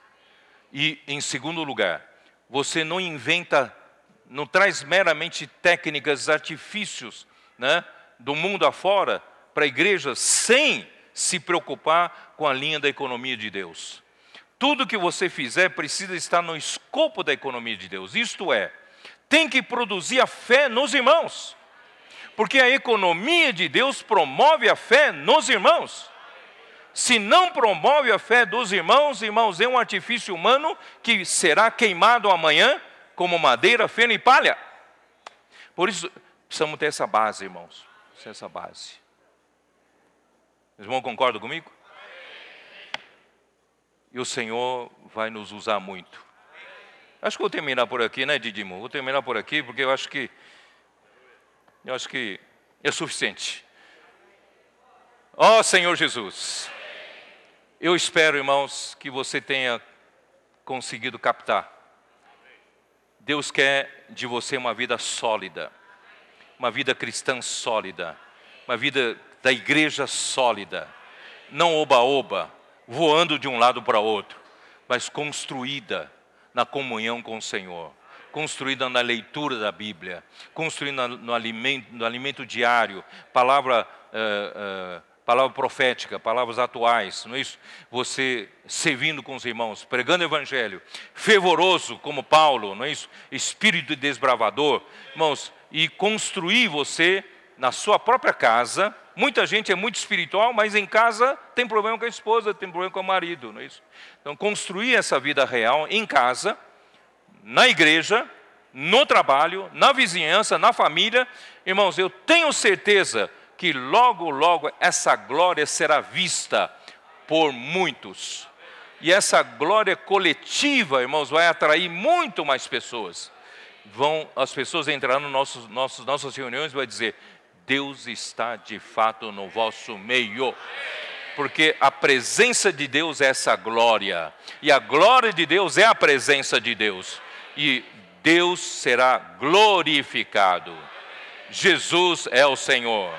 E, em segundo lugar, você não inventa, não traz meramente técnicas, artifícios, né, do mundo afora para a igreja sem se preocupar com a linha da economia de Deus. Tudo que você fizer precisa estar no escopo da economia de Deus. Isto é, tem que produzir a fé nos irmãos. Porque a economia de Deus promove a fé nos irmãos. Se não promove a fé dos irmãos, irmãos, é um artifício humano que será queimado amanhã como madeira, feno e palha. Por isso, precisamos ter essa base, irmãos. Essa base. Os irmãos concordam comigo? E o Senhor vai nos usar muito. Acho que vou terminar por aqui, né, Didimo? Vou terminar por aqui, porque eu acho que Eu acho que é suficiente. Ó Senhor Jesus, eu espero, irmãos, que você tenha conseguido captar. Deus quer de você uma vida sólida, uma vida cristã sólida, uma vida da igreja sólida, não oba-oba, voando de um lado para outro, mas construída na comunhão com o Senhor, construída na leitura da Bíblia, construída no alimento diário, palavra profética, palavras atuais, não é isso? Você servindo com os irmãos, pregando o evangelho, fervoroso como Paulo, não é isso? Espírito desbravador, irmãos, e construir você na sua própria casa. Muita gente é muito espiritual, mas em casa tem problema com a esposa, tem problema com o marido, não é isso? Então, construir essa vida real em casa, na igreja, no trabalho, na vizinhança, na família. Irmãos, eu tenho certeza que logo, logo essa glória será vista por muitos. E essa glória coletiva, irmãos, vai atrair muito mais pessoas. As pessoas entrarão nas nossas reuniões e vão dizer: Deus está de fato no vosso meio. Porque a presença de Deus é essa glória. E a glória de Deus é a presença de Deus. E Deus será glorificado. Jesus é o Senhor.